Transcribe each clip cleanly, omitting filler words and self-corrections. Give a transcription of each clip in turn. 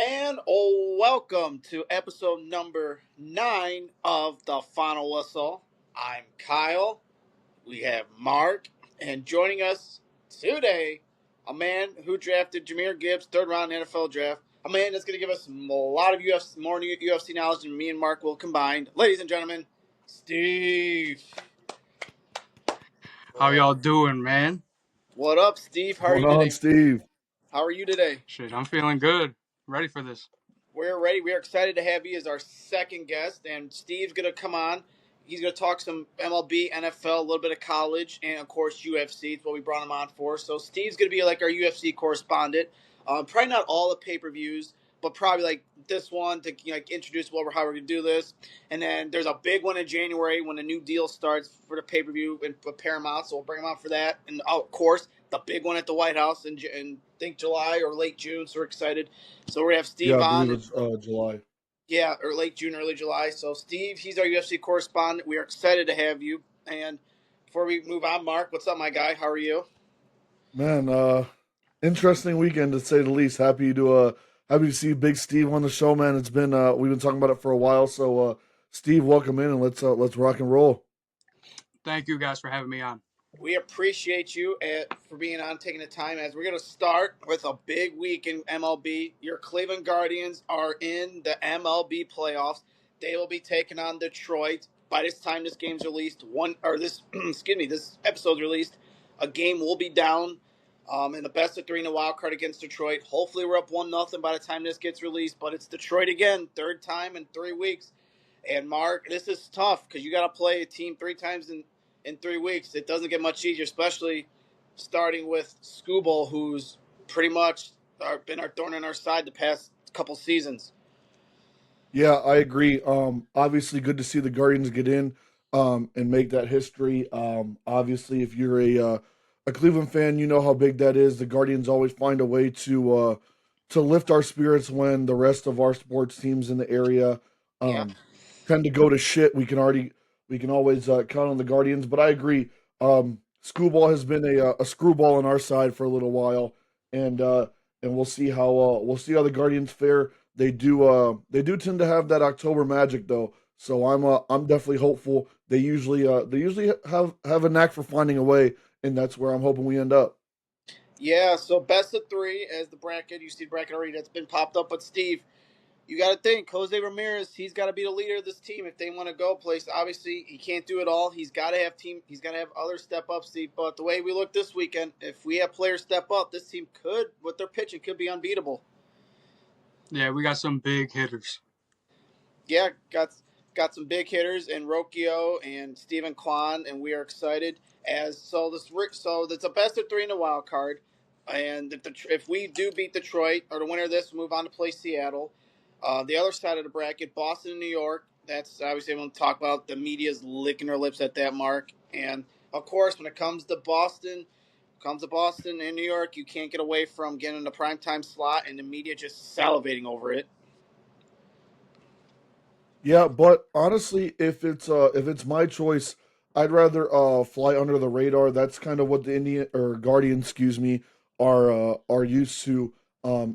And welcome to episode number 9 of The Final Whistle. I'm Kyle. We have Mark. And joining us today, a man who drafted Jahmyr Gibbs, third round NFL draft. A man that's going to give us a lot of more UFC knowledge than me and Mark will combine. Ladies and gentlemen, Steve. How y'all doing, man? What up, Steve? How are What's you going on, today? Steve? How are you today? Shit, I'm feeling good. Ready for this. We're ready. We're excited to have you as our second guest, and Steve's going to come on. He's going to talk some MLB, NFL, a little bit of college, and of course UFC. It's what we brought him on for. So Steve's going to be like our UFC correspondent. Probably not all the pay-per-views, but probably like this one to introduce how we're going to do this. And then there's a big one in January when the new deal starts for the pay-per-view and Paramount. So we'll bring him on for that. And of course, the big one at the White House in I think July or late June. So we're excited. So we're going to have Steve Yeah, I on. believe it's July. Yeah, or late June, early July. So, Steve, he's our UFC correspondent. We are excited to have you. And before we move on, Mark, what's up, my guy? How are you? Man, interesting weekend to say the least. Happy to see Big Steve on the show, man. It's been we've been talking about it for a while. So, Steve, welcome in and let's rock and roll. Thank you guys for having me on. We appreciate you for being on, taking the time. As we're going to start with a big week in MLB. Your Cleveland Guardians are in the MLB Playoffs. They will be taking on Detroit. By this time this game's released, this episode's released, a game will be down in the best of 3 in the wild card against Detroit. Hopefully we're up 1-0 by the time this gets released, but it's Detroit again, third time in 3 weeks. And Mark, this is tough because you got to play a team 3 times in 3 weeks. It doesn't get much easier, especially starting with Skubal, who's pretty much been our thorn in our side the past couple seasons. Yeah, I agree. Obviously, good to see the Guardians get in and make that history. Obviously, if you're a Cleveland fan, you know how big that is. The Guardians always find a way to lift our spirits when the rest of our sports teams in the area Yeah. tend to go to shit. We can always count on the Guardians. But I agree. Screwball has been a screwball on our side for a little while, and we'll see how the Guardians fare. They do tend to have that October magic though, so I'm definitely hopeful. They usually have a knack for finding a way, and that's where I'm hoping we end up. Yeah, so best of 3 as the bracket. You see the bracket already that's been popped up. But Steve, you got to think Jose Ramirez. He's got to be the leader of this team if they want to go place. Obviously, he can't do it all. He's got to have team. He's got to have others step up, Steve. But the way we look this weekend, if we have players step up, this team could, with their pitching, could be unbeatable. Yeah, we got some big hitters. Yeah, got some big hitters in Rocchio and Stephen Kwan, and we are excited. So it's a best of 3 in the wild card, and if we do beat Detroit or the winner of this, we'll move on to play Seattle. The other side of the bracket, Boston and New York. That's obviously everyone talk about. The media's licking their lips at that mark, and of course, when it comes to Boston. Comes to Boston and New York, you can't get away from getting the primetime slot and the media just salivating over it. Yeah, but honestly, if it's my choice, I'd rather fly under the radar. That's kind of what the Indian or Guardians, excuse me, are used to.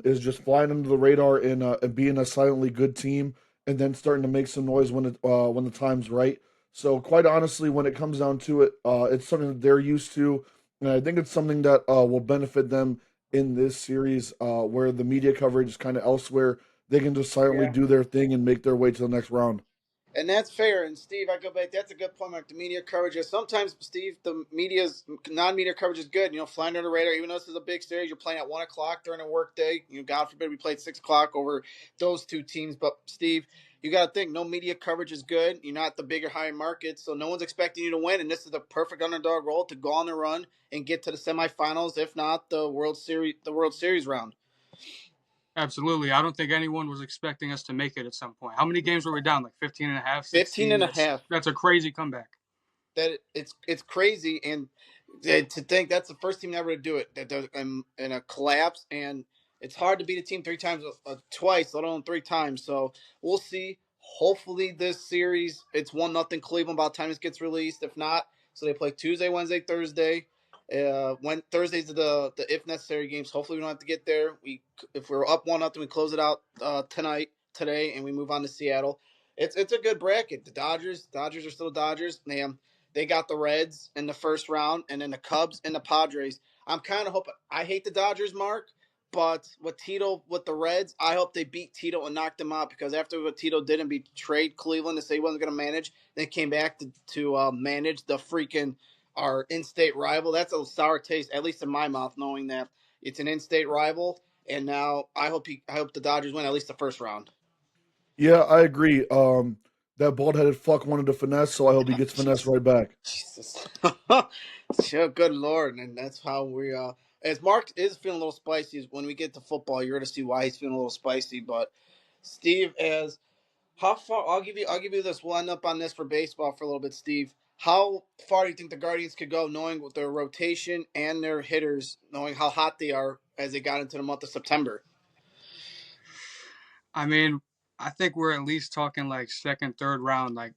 Is just flying under the radar and being a silently good team, and then starting to make some noise when the time's right. So quite honestly, when it comes down to it, it's something that they're used to, and I think it's something that will benefit them in this series, where the media coverage is kind of elsewhere. They can just silently Yeah. do their thing and make their way to the next round. And that's fair. And Steve, I go back. That's a good point. Like the media coverage is sometimes, Steve, the media's non-media coverage is good. Flying under the radar. Even though this is a big series, you're playing at 1 o'clock during a work day. God forbid we played 6 o'clock over those 2 teams. But Steve, you got to think no media coverage is good. You're not the bigger, higher market, so no one's expecting you to win. And this is the perfect underdog role to go on the run and get to the semifinals, if not the World Series round. Absolutely. I don't think anyone was expecting us to make it at some point. How many games were we down? Like 15 and a half, 15 16? and a half. That's a crazy comeback. That it's crazy, and to think that's the first team ever to do it that does in a collapse, and it's hard to beat a team 3 times twice, let alone 3 times. So we'll see. Hopefully this series it's 1-0 Cleveland by the time this gets released. If not, so they play Tuesday, Wednesday, Thursday. When Thursdays are the if necessary games. Hopefully we don't have to get there. If we're up 1-0, we close it out today, and we move on to Seattle. It's a good bracket. The Dodgers are still Dodgers. They got the Reds in the first round, and then the Cubs and the Padres. I'm kind of hoping. I hate the Dodgers, Mark, but with the Reds, I hope they beat Tito and knock them out, because after what Tito did and betrayed Cleveland to say he wasn't going to manage, then came back to manage the freaking our in-state rival. That's a sour taste, at least in my mouth, knowing that it's an in-state rival. And now I hope the Dodgers win at least the first round. Yeah, I agree. That bald-headed fuck wanted to finesse, so I hope he gets finesse right back. Jesus, sure, good lord, and that's how we. As Mark is feeling a little spicy, when we get to football, you're going to see why he's feeling a little spicy. But Steve, as how far? I'll give you this. We'll end up on this for baseball for a little bit, Steve. How far do you think the Guardians could go, knowing with their rotation and their hitters, knowing how hot they are as they got into the month of September? I mean, I think we're at least talking like second, third round. Like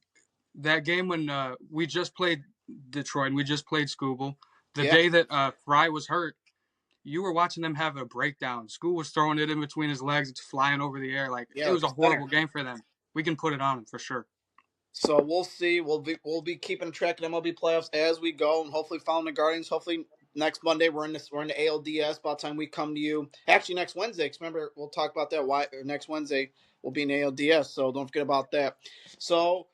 that game when we just played Detroit and we just played Scooble. The Yeah, day that Fry was hurt, you were watching them have a breakdown. School was throwing it in between his legs, it's flying over the air. Like yeah, it like was a a center. horrible game for them. We can put it on them for sure. So we'll see. We'll be keeping track of MLB playoffs as we go, and hopefully following the Guardians. Hopefully next Monday we're in the ALDS. By the time we come to you, actually next Wednesday. 'Cause remember, we'll talk about that. Why next Wednesday we'll be in ALDS. So don't forget about that. So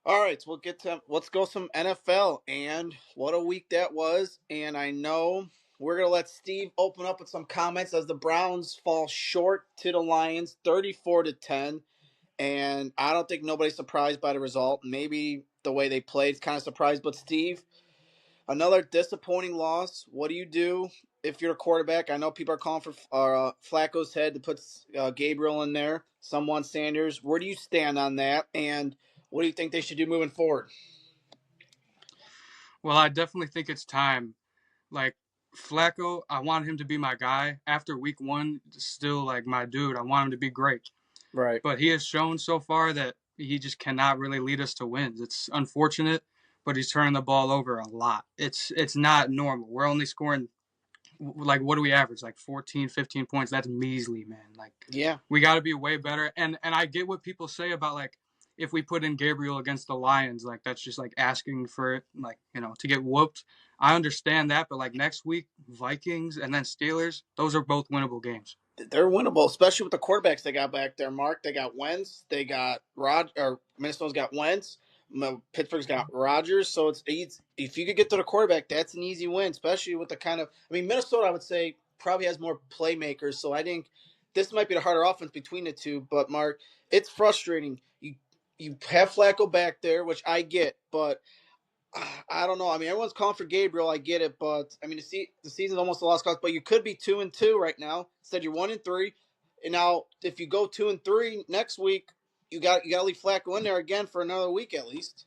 all right, so let's go some NFL, and what a week that was. And I know we're gonna let Steve open up with some comments as the Browns fall short to the Lions, 34-10. And I don't think nobody's surprised by the result. Maybe the way they played is kind of surprised. But Steve, another disappointing loss. What do you do if you're a quarterback? I know people are calling for Flacco's head to put Gabriel in there. Some want Sanders. Where do you stand on that? And what do you think they should do moving forward? Well, I definitely think it's time. Like Flacco, I want him to be my guy. After week one, still like my dude. I want him to be great. Right. But he has shown so far that he just cannot really lead us to wins. It's unfortunate, but he's turning the ball over a lot. It's not normal. We're only scoring like what do we average? Like 14, 15 points. That's measly, man. Like Yeah. we got to be way better. And I get what people say about like if we put in Gabriel against the Lions, like that's just like asking for it, like to get whooped. I understand that, but like next week, Vikings and then Steelers, those are both winnable games. They're winnable, especially with the quarterbacks they got back there. Mark, they got Wentz, they got Minnesota's got Wentz, Pittsburgh's got Rodgers. So it's if you could get to the quarterback, that's an easy win, especially with the kind of. I mean, Minnesota, I would say probably has more playmakers. So I think this might be the harder offense between the two. But Mark, it's frustrating. You have Flacco back there, which I get, but I don't know. I mean, everyone's calling for Gabriel. I get it, but I mean, the season's almost a lost cause. But you could be 2-2 right now. Instead, you're 1-3. And now, if you go 2-3 next week, you got to leave Flacco in there again for another week at least.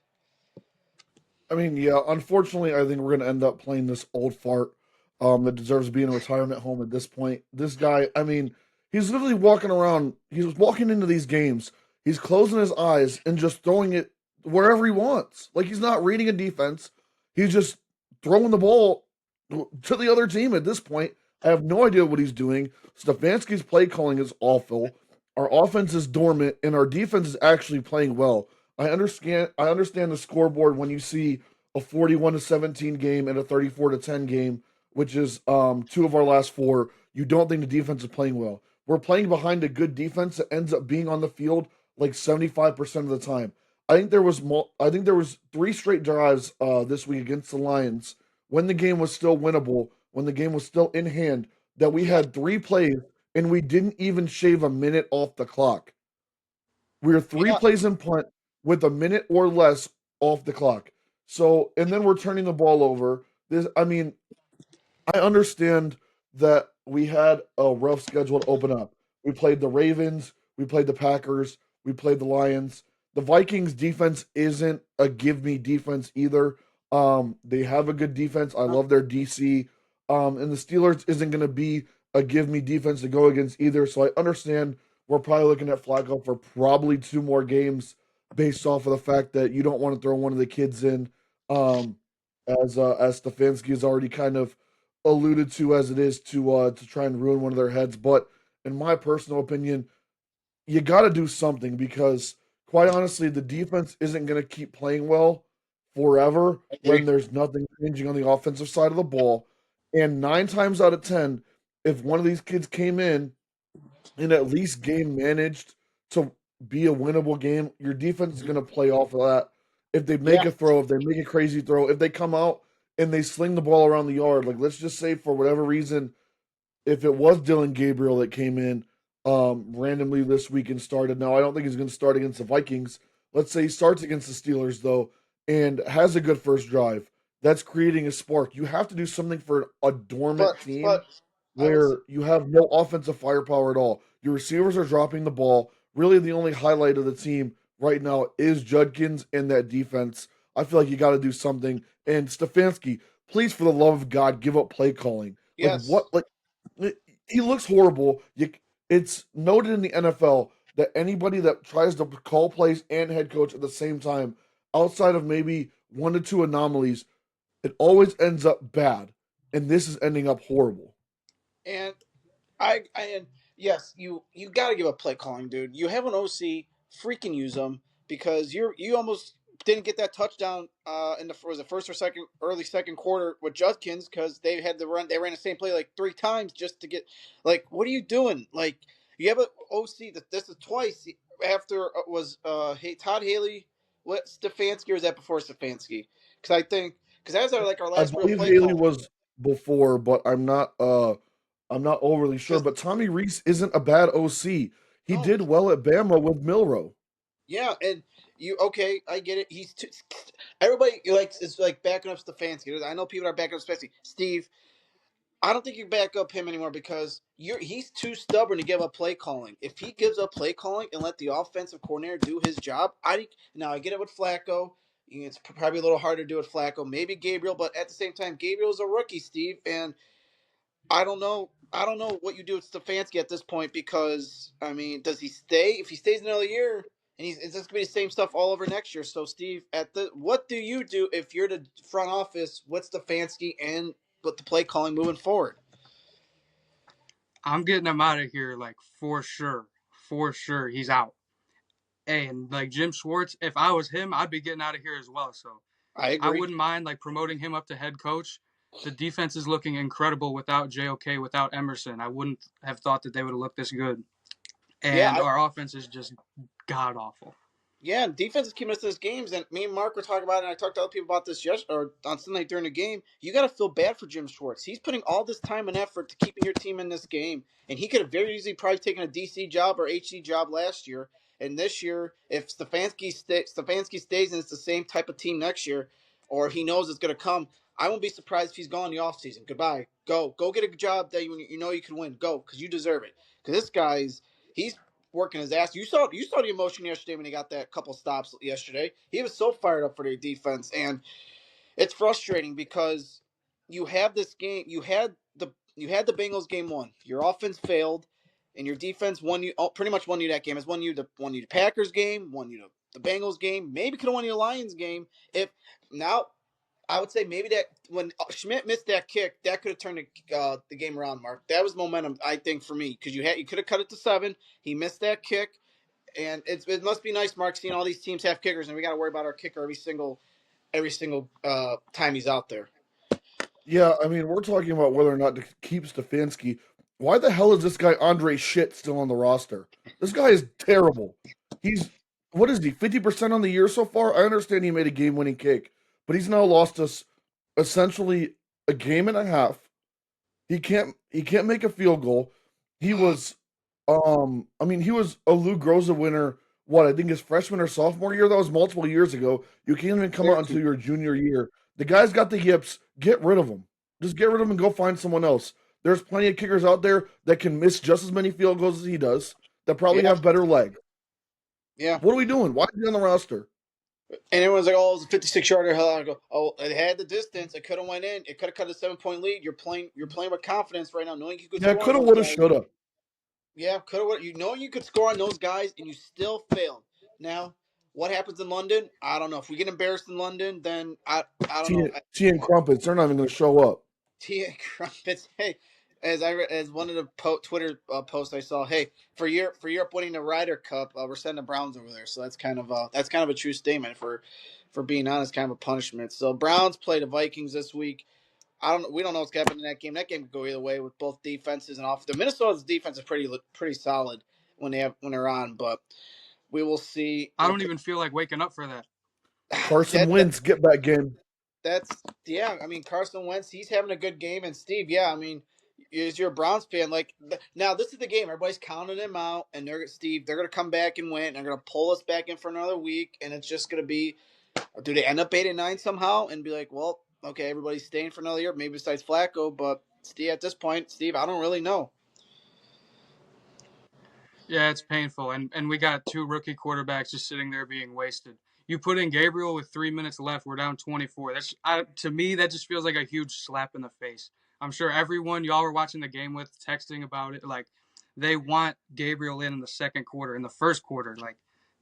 I mean, yeah, unfortunately, I think we're going to end up playing this old fart that deserves to be in a retirement home at this point. This guy, I mean, he's literally walking around. He's walking into these games. He's closing his eyes and just throwing it wherever he wants. Like he's not reading a defense. He's just throwing the ball to the other team at this point. I have no idea what he's doing. Stefanski's play calling is awful. Our offense is dormant, and our defense is actually playing well. I understand the scoreboard when you see a 41-17 game and a 34-10 game, which is two of our last four. You don't think the defense is playing well. We're playing behind a good defense that ends up being on the field like 75% of the time. I think there was three straight drives this week against the Lions when the game was still winnable, when the game was still in hand, that we Yeah, had three plays and we didn't even shave a minute off the clock. We were three yeah. plays in punt with a minute or less off the clock. So, and then we're turning the ball over. I mean, I understand that we had a rough schedule to open up. We played the Ravens, we played the Packers, we played the Lions. The Vikings defense isn't a give me defense either. They have a good defense. I love their DC. And the Steelers isn't going to be a give me defense to go against either. So I understand we're probably looking at Flacco for probably two more games based off of the fact that you don't want to throw one of the kids in. Um, as Stefanski has already kind of alluded to, as it is to try and ruin one of their heads. But in my personal opinion, you got to do something because, quite honestly, the defense isn't going to keep playing well forever I when agree. there's nothing changing on the offensive side of the ball. And 9 times out of 10, if one of these kids came in and at least game managed to be a winnable game, your defense is going to play off of that. If they make Yeah, a throw, if they make a crazy throw, if they come out and they sling the ball around the yard, like let's just say for whatever reason if it was Dylan Gabriel that came in randomly this week and started. Now, I don't think he's going to start against the Vikings. Let's say he starts against the Steelers, though, and has a good first drive. That's creating a spark. You have to do something for a dormant team but I would. where you have no offensive firepower at all. Your receivers are dropping the ball. Really, the only highlight of the team right now is Judkins and that defense. I feel like you got to do something. And Stefanski, please, for the love of God, give up play calling. Like Yes. what? Like he looks horrible. It's noted in the NFL that anybody that tries to call plays and head coach at the same time, outside of maybe 1 to 2 anomalies, it always ends up bad. And this is ending up horrible. And and yes, you got to give up play calling, dude. You have an OC, freaking use them because you almost didn't get that touchdown in the was it first or second early second quarter with Judkins because they had the run they ran the same play like 3 times just to get like what are you doing like you have an OC that this is twice after was Todd Haley what Stefanski or is that before Stefanski because I think because that's our I last real believe play Haley caller was before, but I'm not overly sure. because But Tommy Reese isn't a bad OC. He no did well at Bama with Milrow. yeah, and you okay? I get it. He's too, everybody likes is like backing up Stefanski. I know people are backing up Stefanski. Steve, I don't think you back up him anymore because he's too stubborn to give up play calling. If he gives up play calling and let the offensive coordinator do his job, I get it with Flacco. It's probably a little harder to do with Flacco. Maybe Gabriel, but at the same time, Gabriel's a rookie, Steve, and I don't know. I don't know what you do with Stefanski at this point because I mean, does he stay? If he stays another year, and it's just gonna be the same stuff all over next year. So, Steve, what do you do if you're the front office? What's Stefanski and with the play calling moving forward? I'm getting him out of here, like for sure, for sure. He's out. And like Jim Schwartz, if I was him, I'd be getting out of here as well. So I I agree. wouldn't mind like promoting him up to head coach. The defense is looking incredible without JOK, without Emerson. I wouldn't have thought that they would have looked this good. Yeah, And our offense is just god awful. Yeah, defense is keeping us in these games, and me and Mark were talking about it, and I talked to other people about this yesterday or on Sunday during the game. You got to feel bad for Jim Schwartz. He's putting all this time and effort to keeping your team in this game, and he could have very easily probably taken a DC job or HC job last year. And this year, if Stefanski stays and it's the same type of team next year, or he knows it's going to come, I won't be surprised if he's gone the offseason. Goodbye. Go get a job that you know you can win. Go because you deserve it. Because this guy's he's working his ass. You saw the emotion yesterday when he got that couple stops yesterday. He was so fired up for their defense, and it's frustrating because you have this game. You had the Bengals game one. Your offense failed, and your defense won you. Pretty much won you that game. It's won you the Packers game, won you the Bengals game. Maybe could have won you the Lions game if now. I would say maybe that when Schmidt missed that kick, that could have turned the game around. Mark, that was momentum, I think, for me because you could have cut it to 7. He missed that kick, and it must be nice, Mark, seeing all these teams have kickers, and we got to worry about our kicker every single time he's out there. Yeah, I mean, we're talking about whether or not to keep Stefanski. Why the hell is this guy Andre Shit still on the roster? This guy is terrible. He's what is he, 50% on the year so far? I understand he made a game-winning kick, but he's now lost us essentially a game and a half. He can't make a field goal. He was I mean, he was a Lou Groza winner, what, I think his freshman or sophomore year? That was multiple years ago. You can't even come out until Syracuse. your junior year. The guy's got the yips. Get rid of him. Just get rid of him and go find someone else. There's plenty of kickers out there that can miss just as many field goals as he does, that probably Yeah, have better leg. yeah. What are we doing? Why is he on the roster? And everyone's like, "Oh, it was a 56-yarder." I go, "Oh, it had the distance. It could have went in. It could have cut a 7-point lead. You're playing with confidence right now, knowing you could Yeah, score on coulda, those woulda, guys. shoulda. Yeah, could have. You know you could score on those guys, and you still failed. Now, What happens in London? I don't know. If we get embarrassed in London, then I don't Tea, know. tea and crumpets, they're not even going to show up. Tea and crumpets. Hey, as one of the Twitter posts I saw. Hey, for Europe winning the Ryder Cup, we're sending the Browns over there. So that's kind of a true statement for being honest, kind of a punishment. So Browns play the Vikings this week. We don't know what's going to happen in that game. That game could go either way with both defenses and off. The Minnesota's defense is pretty solid when they're on, but we will see. I don't even feel like waking up for that. Carson that, Wentz, get back game. that's yeah. I mean, Carson Wentz, he's having a good game, and Steve, yeah. I mean, is you're a Browns fan, like now this is the game. Everybody's counting them out, and they're gonna come back and win. And they're gonna pull us back in for another week, and it's just gonna be. Do they end up 8-9 somehow and be like, well, okay, everybody's staying for another year, maybe besides Flacco, but Steve, at this point, Steve, I don't really know. Yeah, it's painful, and we got two rookie quarterbacks just sitting there being wasted. You put in Gabriel with 3 minutes left. We're down 24. To me that just feels like a huge slap in the face. I'm sure everyone y'all were watching the game with texting about it. Like they want Gabriel in the second quarter, in the first quarter. Like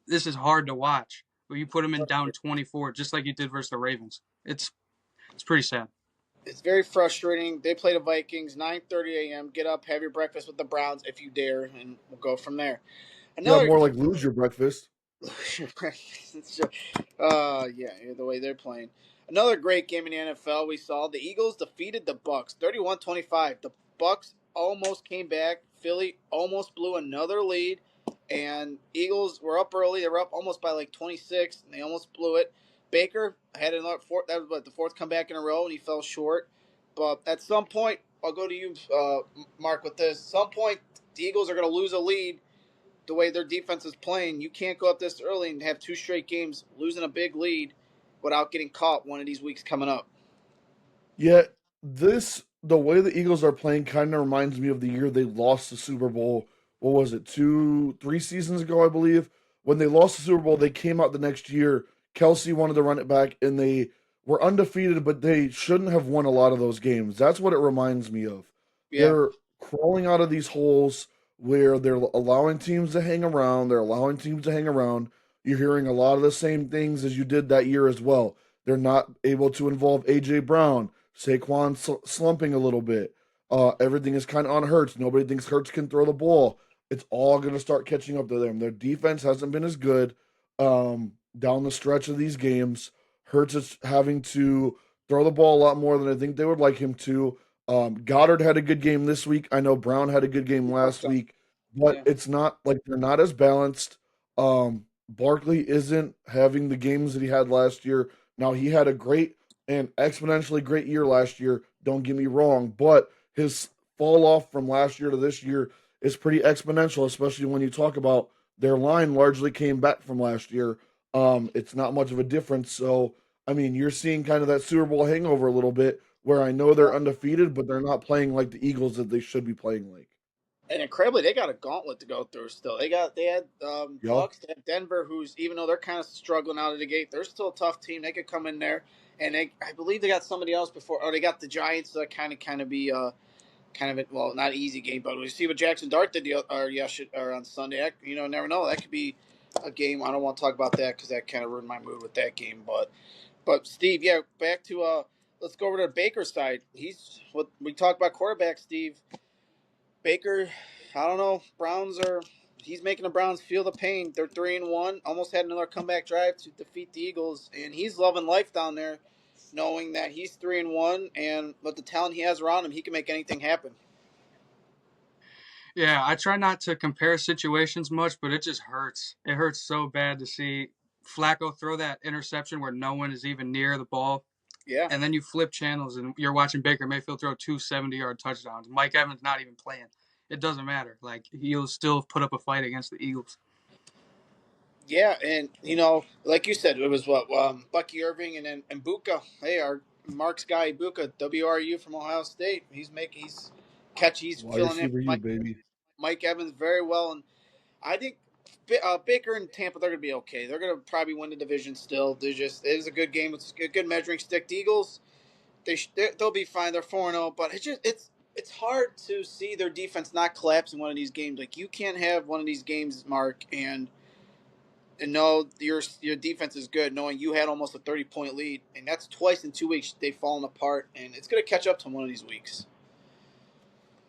this is hard to watch. But you put him in down 24, just like you did versus the Ravens. It's pretty sad. It's very frustrating. They play the Vikings 9:30 a.m. Get up, have your breakfast with the Browns if you dare, and we'll go from there. Yeah, Another more like lose your breakfast. yeah, the way they're playing. Another great game in the NFL we saw. The Eagles defeated the Bucks 31-25. The Bucks almost came back. Philly almost blew another lead, and Eagles were up early. They were up almost by like 26, and they almost blew it. Baker had another fourth. That was the fourth comeback in a row, and he fell short. But at some point, I'll go to you, Mark, with this. At some point, the Eagles are going to lose a lead the way their defense is playing. You can't go up this early and have two straight games losing a big lead without getting caught one of these weeks coming up. Yet the way the Eagles are playing kind of reminds me of the year they lost the Super Bowl. What was it, 3 seasons ago, I believe? When they lost the Super Bowl, they came out the next year. Kelsey wanted to run it back, and they were undefeated, but they shouldn't have won a lot of those games. That's what it reminds me of. Yeah, They're crawling out of these holes where they're allowing teams to hang around. They're allowing teams to hang around. You're hearing a lot of the same things as you did that year as well. They're not able to involve A.J. Brown. Saquon slumping a little bit. Everything is kind of on Hurts. Nobody thinks Hurts can throw the ball. It's all going to start catching up to them. Their defense hasn't been as good down the stretch of these games. Hurts is having to throw the ball a lot more than I think they would like him to. Goddard had a good game this week. I know Brown had a good game last week, but yeah. it's not like they're not as balanced. Barkley isn't having the games that he had last year. Now he had a great and exponentially great year last year. Don't get me wrong, but his fall off from last year to this year is pretty exponential, especially when you talk about their line largely came back from last year. It's not much of a difference. So, I mean, you're seeing kind of that Super Bowl hangover a little bit where I know they're undefeated, but they're not playing like the Eagles that they should be playing like. And incredibly, they got a gauntlet to go through still. They had Yeah. Bucks, they had Denver, who's even though they're kind of struggling out of the gate, they're still a tough team. They could come in there, and I believe they got somebody else before, or they got the Giants. So that kind of be kind of well, not an easy game, but we see what Jackson Dart did or on Sunday. Never know. That could be a game. I don't want to talk about that because that kind of ruined my mood with that game. But Steve, yeah, back to let's go over to Baker's side. He's what we talked about quarterback, Steve. Baker, I don't know. He's making the Browns feel the pain. They're 3-1. Almost had another comeback drive to defeat the Eagles, and he's loving life down there, knowing that he's 3-1, and with the talent he has around him, he can make anything happen. Yeah, I try not to compare situations much, but it just hurts. It hurts so bad to see Flacco throw that interception where no one is even near the ball. Yeah. And then you flip channels and you're watching Baker Mayfield throw two 70-yard touchdowns. Mike Evans not even playing. It doesn't matter. Like, he'll still put up a fight against the Eagles. Yeah, and like you said, it was what Bucky Irving and then and Buka. Hey, our Mark's guy Buka, WRU from Ohio State. He's Wide filling in receiver, you baby. Mike Evans very well, and I think Baker and Tampa they're gonna be okay. They're gonna probably win the division still. It is a good game. It's a good measuring stick. The Eagles they'll be fine. They're 4-0, but it's hard to see their defense not collapse in one of these games. Like you can't have one of these games, Mark, and and know your defense is good, knowing you had almost a 30-point lead, and that's twice in 2 weeks they've fallen apart, and it's going to catch up to one of these weeks.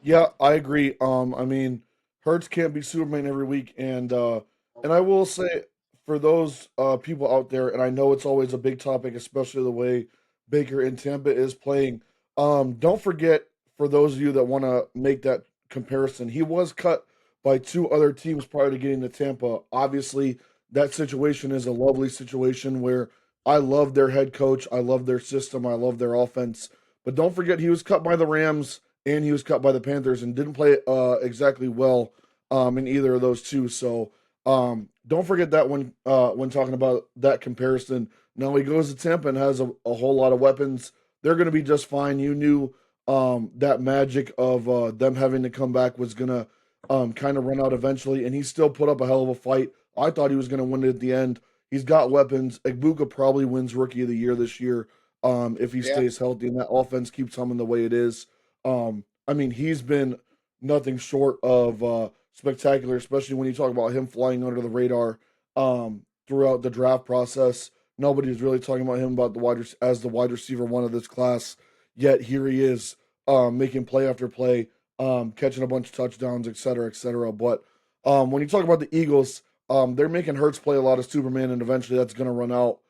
Yeah, I agree. I mean, Hurts can't be Superman every week, and I will say for those people out there, and I know it's always a big topic, especially the way Baker in Tampa is playing. Don't forget for those of you that want to make that comparison, he was cut by two other teams prior to getting to Tampa. Obviously, that situation is a lovely situation where I love their head coach, I love their system, I love their offense. But don't forget, he was cut by the Rams and he was cut by the Panthers and didn't play exactly well in either of those two. So don't forget that when talking about that comparison. Now he goes to Tampa and has a whole lot of weapons. They're going to be just fine. You knew that magic of them having to come back was going to kind of run out eventually, and he still put up a hell of a fight. I thought he was going to win it at the end. He's got weapons. Egbuka probably wins Rookie of the Year this year if he Yeah, stays healthy and that offense keeps humming the way it is. I mean, he's been nothing short of spectacular, especially when you talk about him flying under the radar throughout the draft process. Nobody's really talking about him about as the wide receiver one of this class. Yet here he is making play after play, catching a bunch of touchdowns, et cetera, et cetera. But when you talk about the Eagles, they're making Hurts play a lot of Superman, and eventually that's going to run out.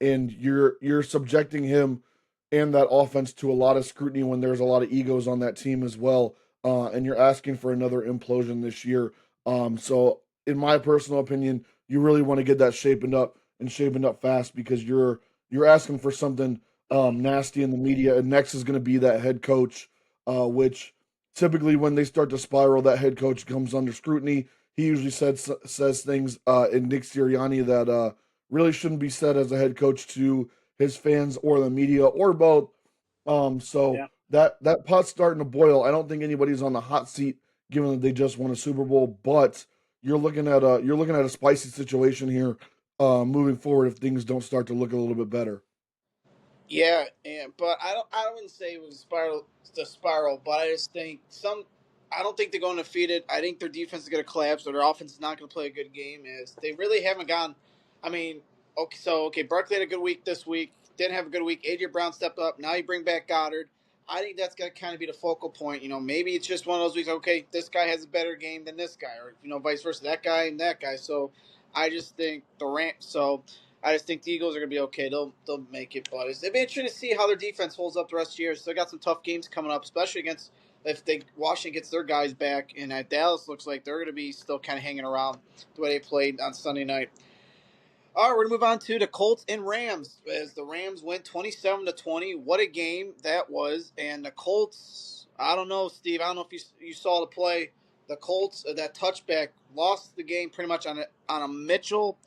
And you're subjecting him and that offense to a lot of scrutiny when there's a lot of egos on that team as well. And you're asking for another implosion this year. So, in my personal opinion, you really want to get that shaping up fast because you're asking for something nasty in the media. And next is going to be that head coach, which typically when they start to spiral, that head coach comes under scrutiny. He usually says things in Nick Sirianni that really shouldn't be said as a head coach to his fans or the media or both. So yeah, that pot's starting to boil. I don't think anybody's on the hot seat given that they just won a Super Bowl, but you're looking at a spicy situation here moving forward if things don't start to look a little bit better. yeah. But I wouldn't say it was the spiral, but I just think I don't think they're going undefeated. I think their defense is going to collapse, or their offense is not going to play a good game. Is they really haven't gone. I mean, okay, Barkley had a good week this week. Didn't have a good week. AJ Brown stepped up. Now you bring back Goddard. I think that's going to kind of be the focal point. Maybe it's just one of those weeks. Okay, this guy has a better game than this guy, or vice versa. That guy and that guy. So I just think the Rams. So I just think the Eagles are going to be okay. They'll make it, but it'll be interesting to see how their defense holds up the rest of the year. So they got some tough games coming up, especially against if Washington gets their guys back, and Dallas looks like they're going to be still kind of hanging around the way they played on Sunday night. All right, we're gonna move on to the Colts and Rams as the Rams win 27-20. What a game that was! And the Colts, I don't know, Steve. I don't know if you saw the play. The Colts that touchback lost the game pretty much on a Mitchell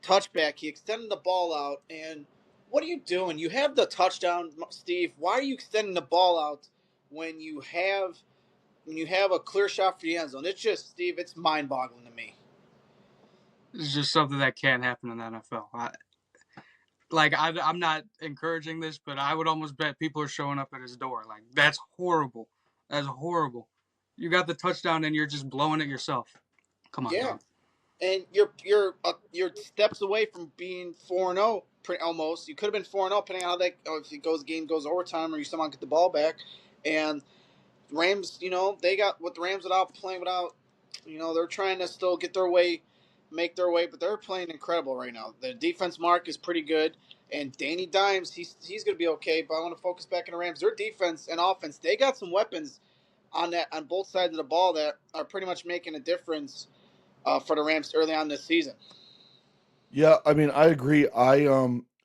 touchback. He extended the ball out, and what are you doing? You have the touchdown, Steve. Why are you extending the ball out when you have a clear shot for the end zone? It's just, Steve. It's mind-boggling to me. It's just something that can't happen in the NFL. I'm not encouraging this, but I would almost bet people are showing up at his door. Like, that's horrible. That's horrible. You got the touchdown and you're just blowing it yourself. Come on, Yeah, dog. and you're steps away from being 4-0, almost. You could have been 4-0, depending on how that if game goes overtime or you somehow get the ball back. And Rams, they got what the Rams without playing without. They're trying to still get their way, make their way, but they're playing incredible right now. The defense mark is pretty good, and Danny Dimes, he's going to be okay. But I want to focus back on the Rams. Their defense and offense, they got some weapons on both sides of the ball that are pretty much making a difference for the Rams early on this season. Yeah, I mean, I agree. I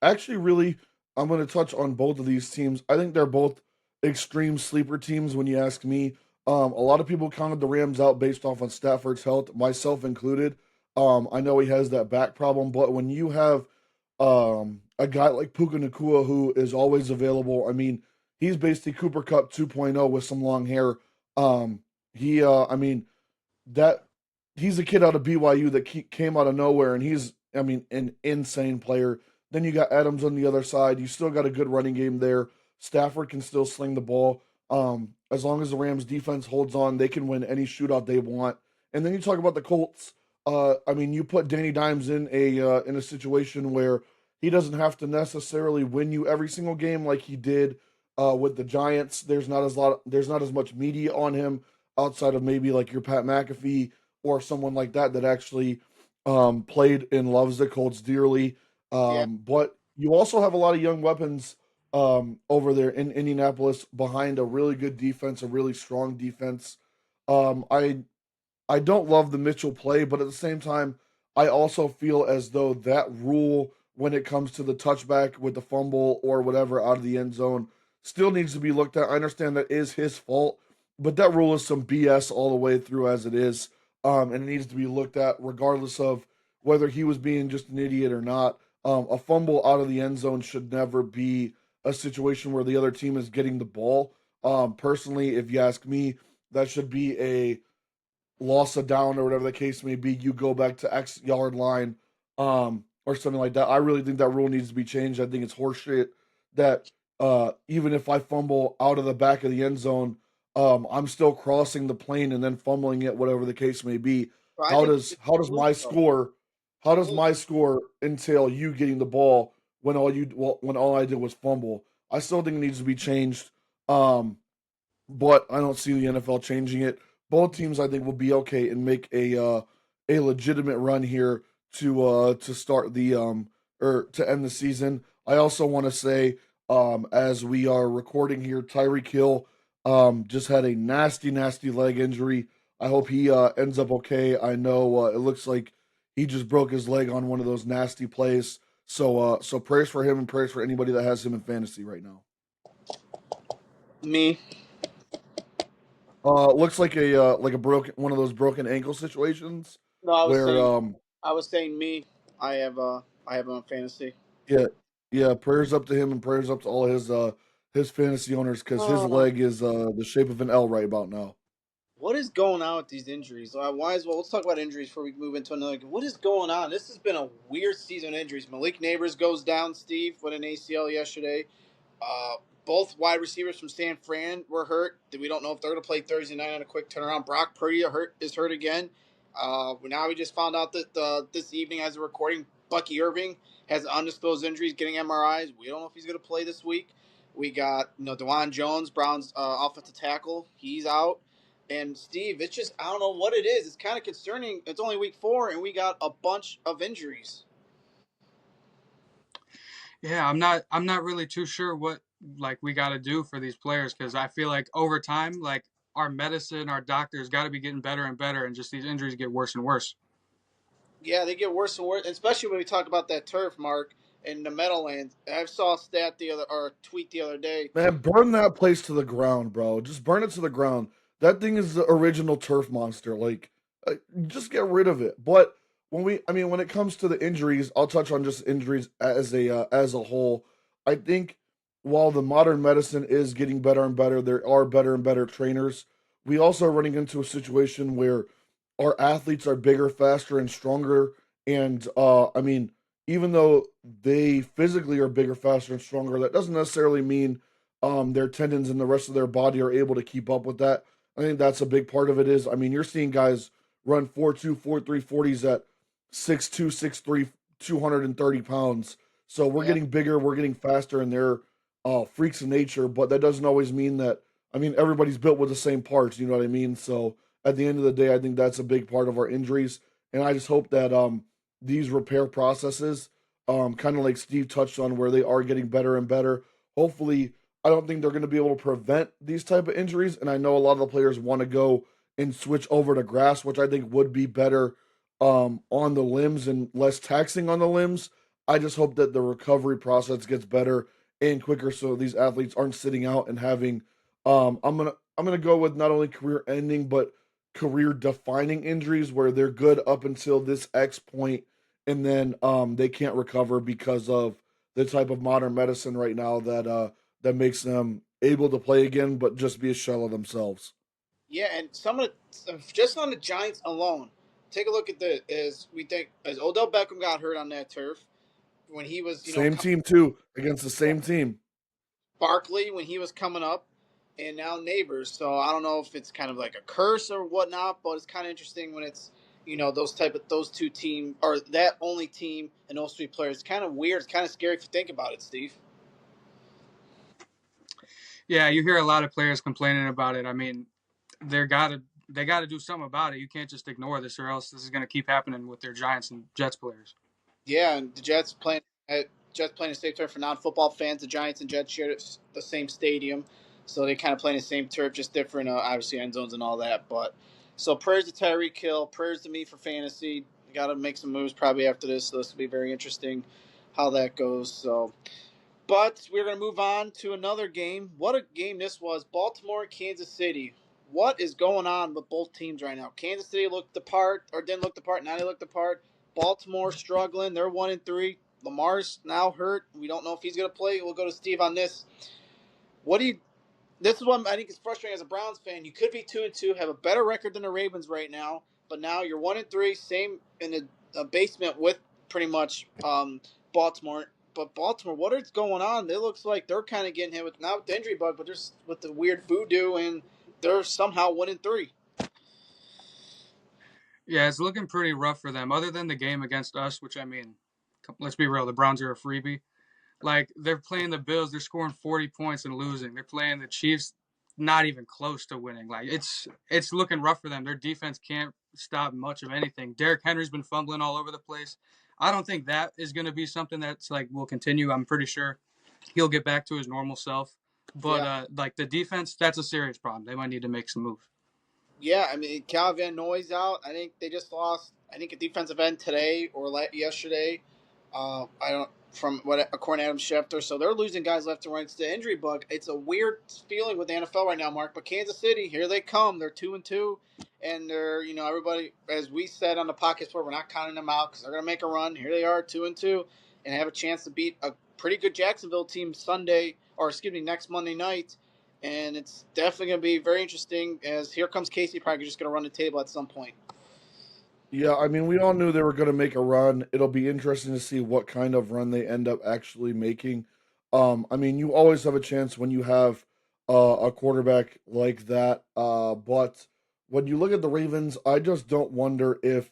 actually really I'm going to touch on both of these teams. I think they're both extreme sleeper teams when you ask me. A lot of people counted the Rams out based off on Stafford's health, myself included. I know he has that back problem, but when you have a guy like Puka Nakua who is always available, I mean, he's basically Cooper Cup 2.0 with some long hair. I mean, that he's a kid out of BYU that came out of nowhere, and he's, I mean, an insane player. Then you got Adams on the other side. You still got a good running game there. Stafford can still sling the ball. As long as the Rams defense holds on, they can win any shootout they want. And then you talk about the Colts. I mean, you put Danny Dimes in a situation where he doesn't have to necessarily win you every single game like he did with the Giants. There's not as much media on him outside of maybe like your Pat McAfee or someone like that that actually played and loves the Colts dearly. Yeah, But you also have a lot of young weapons over there in Indianapolis behind a really good defense, a really strong defense. I don't love the Mitchell play, but at the same time, I also feel as though that rule, when it comes to the touchback with the fumble or whatever out of the end zone, still needs to be looked at. I understand that is his fault, but that rule is some BS all the way through as it is, and it needs to be looked at regardless of whether he was being just an idiot or not. A fumble out of the end zone should never be a situation where the other team is getting the ball. Personally, if you ask me, that should be a loss a down or whatever the case may be, you go back to X yard line, or something like that. I really think that rule needs to be changed. I think it's horseshit that even if I fumble out of the back of the end zone, I'm still crossing the plane and then fumbling it, whatever the case may be. but I think you How should does lose my though. score how does Lose. my score entail you getting the ball when when all I did was fumble? I still think it needs to be changed. Um, but I don't see the NFL changing it. Both teams, I think, will be okay and make a legitimate run here to start the or to end the season. I also want to say, as we are recording here, Tyreek Hill just had a nasty leg injury. I hope he ends up okay. I know it looks like he just broke his leg on one of those nasty plays. So prayers for him and prayers for anybody that has him in fantasy right now. Me. Looks like a broken one of those broken ankle situations No, where I was saying me. I have him on fantasy. yeah, yeah, prayers up to him and prayers up to all his fantasy owners because his Oh, leg is the shape of an L right about now. what is going on with these injuries? Why as well? Let's talk about injuries before we move into another. What is going on? This has been a weird season of injuries. Malik Neighbors goes down. Steve with an ACL yesterday. Uh, both wide receivers from San Fran were hurt. We don't know if they're going to play Thursday night on a quick turnaround. Brock Purdy is hurt again. Now we just found out that this evening, as we're recording, Bucky Irving has undisclosed injuries, getting MRIs. We don't know if he's going to play this week. We got Dewan Jones, Brown's offensive tackle. He's out. And Steve, it's just I don't know what it is. It's kind of concerning. It's only week 4, and we got a bunch of injuries. Yeah, I'm not really too sure what like we got to do for these players because I feel like over time, like our medicine, our doctors got to be getting better and better, and just these injuries get worse and worse. Yeah, they get worse and worse, especially when we talk about that turf, Mark, in the Meadowlands. I saw a stat the other or a tweet the other day. Man, burn that place to the ground, bro. Just burn it to the ground. That thing is the original turf monster. Like, just get rid of it. But when it comes to the injuries, I'll touch on just injuries as a whole. I think while the modern medicine is getting better and better, there are better and better trainers. We also are running into a situation where our athletes are bigger, faster, and stronger. And even though they physically are bigger, faster, and stronger, that doesn't necessarily mean their tendons and the rest of their body are able to keep up with that. I think that's a big part of it. You're seeing guys run 4.2, 4.3 40s at 6'2", 6'3", 230 pounds. So we're Yeah, getting bigger, we're getting faster, and they're freaks of nature. But that doesn't always mean that. Everybody's built with the same parts. You know what I mean? So at the end of the day, I think that's a big part of our injuries, and I just hope that these repair processes, kind of like Steve touched on, where they are getting better and better. Hopefully, I don't think they're going to be able to prevent these type of injuries, and I know a lot of the players want to go and switch over to grass, which I think would be better on the limbs and less taxing on the limbs. I just hope that the recovery process gets better and quicker, so these athletes aren't sitting out and having. I'm gonna go with not only career ending but career defining injuries where they're good up until this X point and then they can't recover because of the type of modern medicine right now that makes them able to play again but just be a shell of themselves. yeah, and some of just on the Giants alone, take a look at this. As we think, as Odell Beckham got hurt on that turf when he was, Same team too against the same team. Barkley when he was coming up, and now Neighbors. So I don't know if it's kind of like a curse or whatnot, but it's kind of interesting when it's those two team or that only team and those three players. It's kind of weird. It's kind of scary if you think about it, Steve. Yeah, you hear a lot of players complaining about it. I mean, they gotta they gotta do something about it. You can't just ignore this, or else this is gonna keep happening with their Giants and Jets players. Yeah, and the Jets playing a state turf for non-football fans. The Giants and Jets share the same stadium, so they kind of play in the same turf, just different, obviously end zones and all that. But so prayers to Tyreek Hill, prayers to me for fantasy. Got to make some moves probably after this, so this will be very interesting how that goes. So but we're going to move on to another game. What a game this was. Baltimore, Kansas City. What is going on with both teams right now? Kansas City looked the part, or didn't look the part. Now they look the part. Baltimore struggling. They're 1-3. Lamar's now hurt. We don't know if he's going to play. We'll go to Steve on this. What do you? This is what I think is frustrating as a Browns fan. You could be 2-2, have a better record than the Ravens right now, but now you're 1-3, same in the basement with pretty much Baltimore. But Baltimore, what is going on? It looks like they're kind of getting hit with not with the injury bug, but just with the weird voodoo, and they're somehow 1-3. Yeah, it's looking pretty rough for them. Other than the game against us, which I mean, let's be real, the Browns are a freebie. Like they're playing the Bills, they're scoring 40 points and losing. They're playing the Chiefs, not even close to winning. Like it's looking rough for them. Their defense can't stop much of anything. Derrick Henry's been fumbling all over the place. I don't think that is going to be something that's like will continue. I'm pretty sure he'll get back to his normal self. But Yeah, like the defense, that's a serious problem. They might need to make some moves. yeah. I mean, Cal Van Noy's out. I think they just lost. I think a defensive end today or yesterday. I don't from what according to Adam Schefter. So they're losing guys left and right. It's the injury bug. It's a weird feeling with the NFL right now, Mark. But Kansas City, here they come. They're 2-2, and they're everybody as we said on the podcast before, we're not counting them out because they're gonna make a run. Here they are, 2-2, and have a chance to beat a pretty good Jacksonville team Sunday or excuse me next Monday night. And it's definitely going to be very interesting as here comes Casey probably just going to run the table at some point. Yeah, I mean, we all knew they were going to make a run. It'll be interesting to see what kind of run they end up actually making. I mean, you always have a chance when you have a quarterback like that. But when you look at the Ravens, I just don't wonder if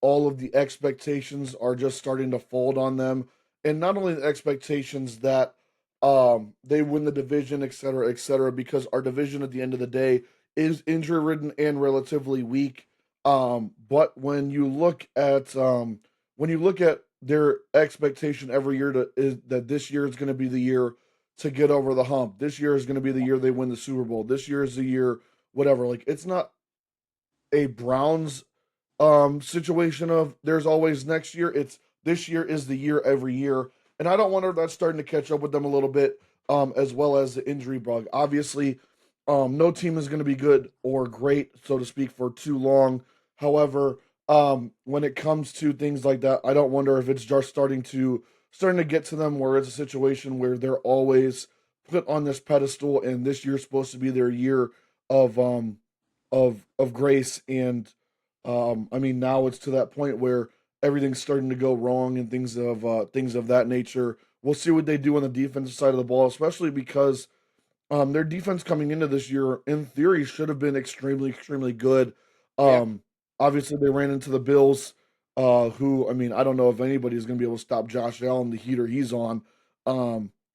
all of the expectations are just starting to fold on them, and not only the expectations that they win the division, et cetera, because our division at the end of the day is injury ridden and relatively weak. But when you look at their expectation every year is that this year is going to be the year to get over the hump. This year is going to be the year they win the Super Bowl. This year is the year, whatever. Like it's not a Browns situation of there's always next year. It's this year is the year every year. And I don't wonder if that's starting to catch up with them a little bit, as well as the injury bug. Obviously, no team is going to be good or great, so to speak, for too long. However, when it comes to things like that, I don't wonder if it's just starting to get to them where it's a situation where they're always put on this pedestal, and this year's supposed to be their year of grace. And I mean, now it's to that point where everything's starting to go wrong and things of that nature. We'll see what they do on the defensive side of the ball, especially because their defense coming into this year, in theory, should have been extremely, extremely good. Yeah. Um, Obviously, they ran into the Bills, who, I mean, I don't know if anybody's going to be able to stop Josh Allen, the heater he's on,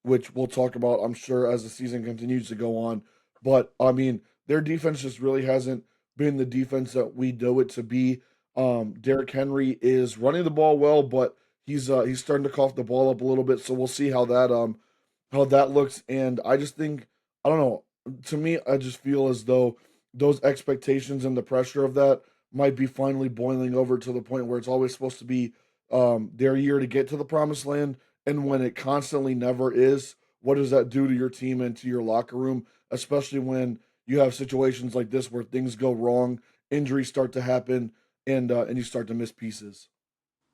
which we'll talk about, I'm sure, as the season continues to go on. But, I mean, their defense just really hasn't been the defense that we know it to be. Derrick Henry is running the ball well, but he's starting to cough the ball up a little bit. So we'll see how that looks. And I just think I don't know. To me, I just feel as though those expectations and the pressure of that might be finally boiling over to the point where it's always supposed to be their year to get to the promised land. And when it constantly never is, what does that do to your team and to your locker room, especially when you have situations like this where things go wrong, injuries start to happen, and you start to miss pieces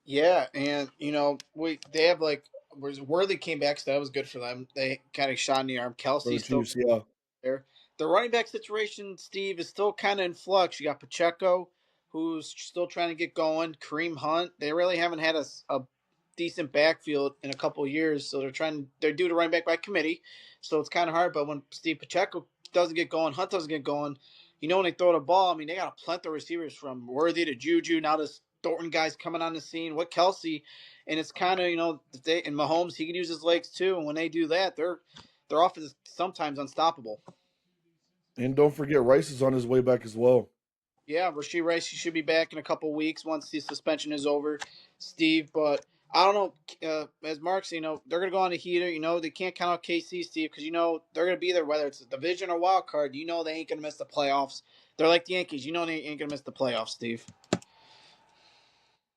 Yeah, and they have like whereas Worthy came back, so that was good for them. They kind of shot in the arm. for the Kelsey's still Chiefs. Yeah, there. The running back situation, Steve, is still kind of in flux. You got Pacheco, who's still trying to get going. Kareem Hunt. They really haven't had a decent backfield in a couple of years, so they're due to running back by committee. So it's kind of hard. But when Steve Pacheco doesn't get going, Hunt doesn't get going. when they throw the ball, I mean, they got a plethora of receivers from Worthy to Juju. Now this Thornton guy's coming on the scene. What Kelsey, and it's kind of and Mahomes, he can use his legs too. And when they do that, their offense is sometimes unstoppable. And don't forget, Rice is on his way back as well. Yeah, Rashee Rice, he should be back in a couple weeks once the suspension is over, Steve. But I don't know. As Mark said, they're going to go on a heater. They can't count out KC, Steve, because, they're going to be there whether it's a division or wild card. They ain't going to miss the playoffs. They're like the Yankees. They ain't going to miss the playoffs, Steve.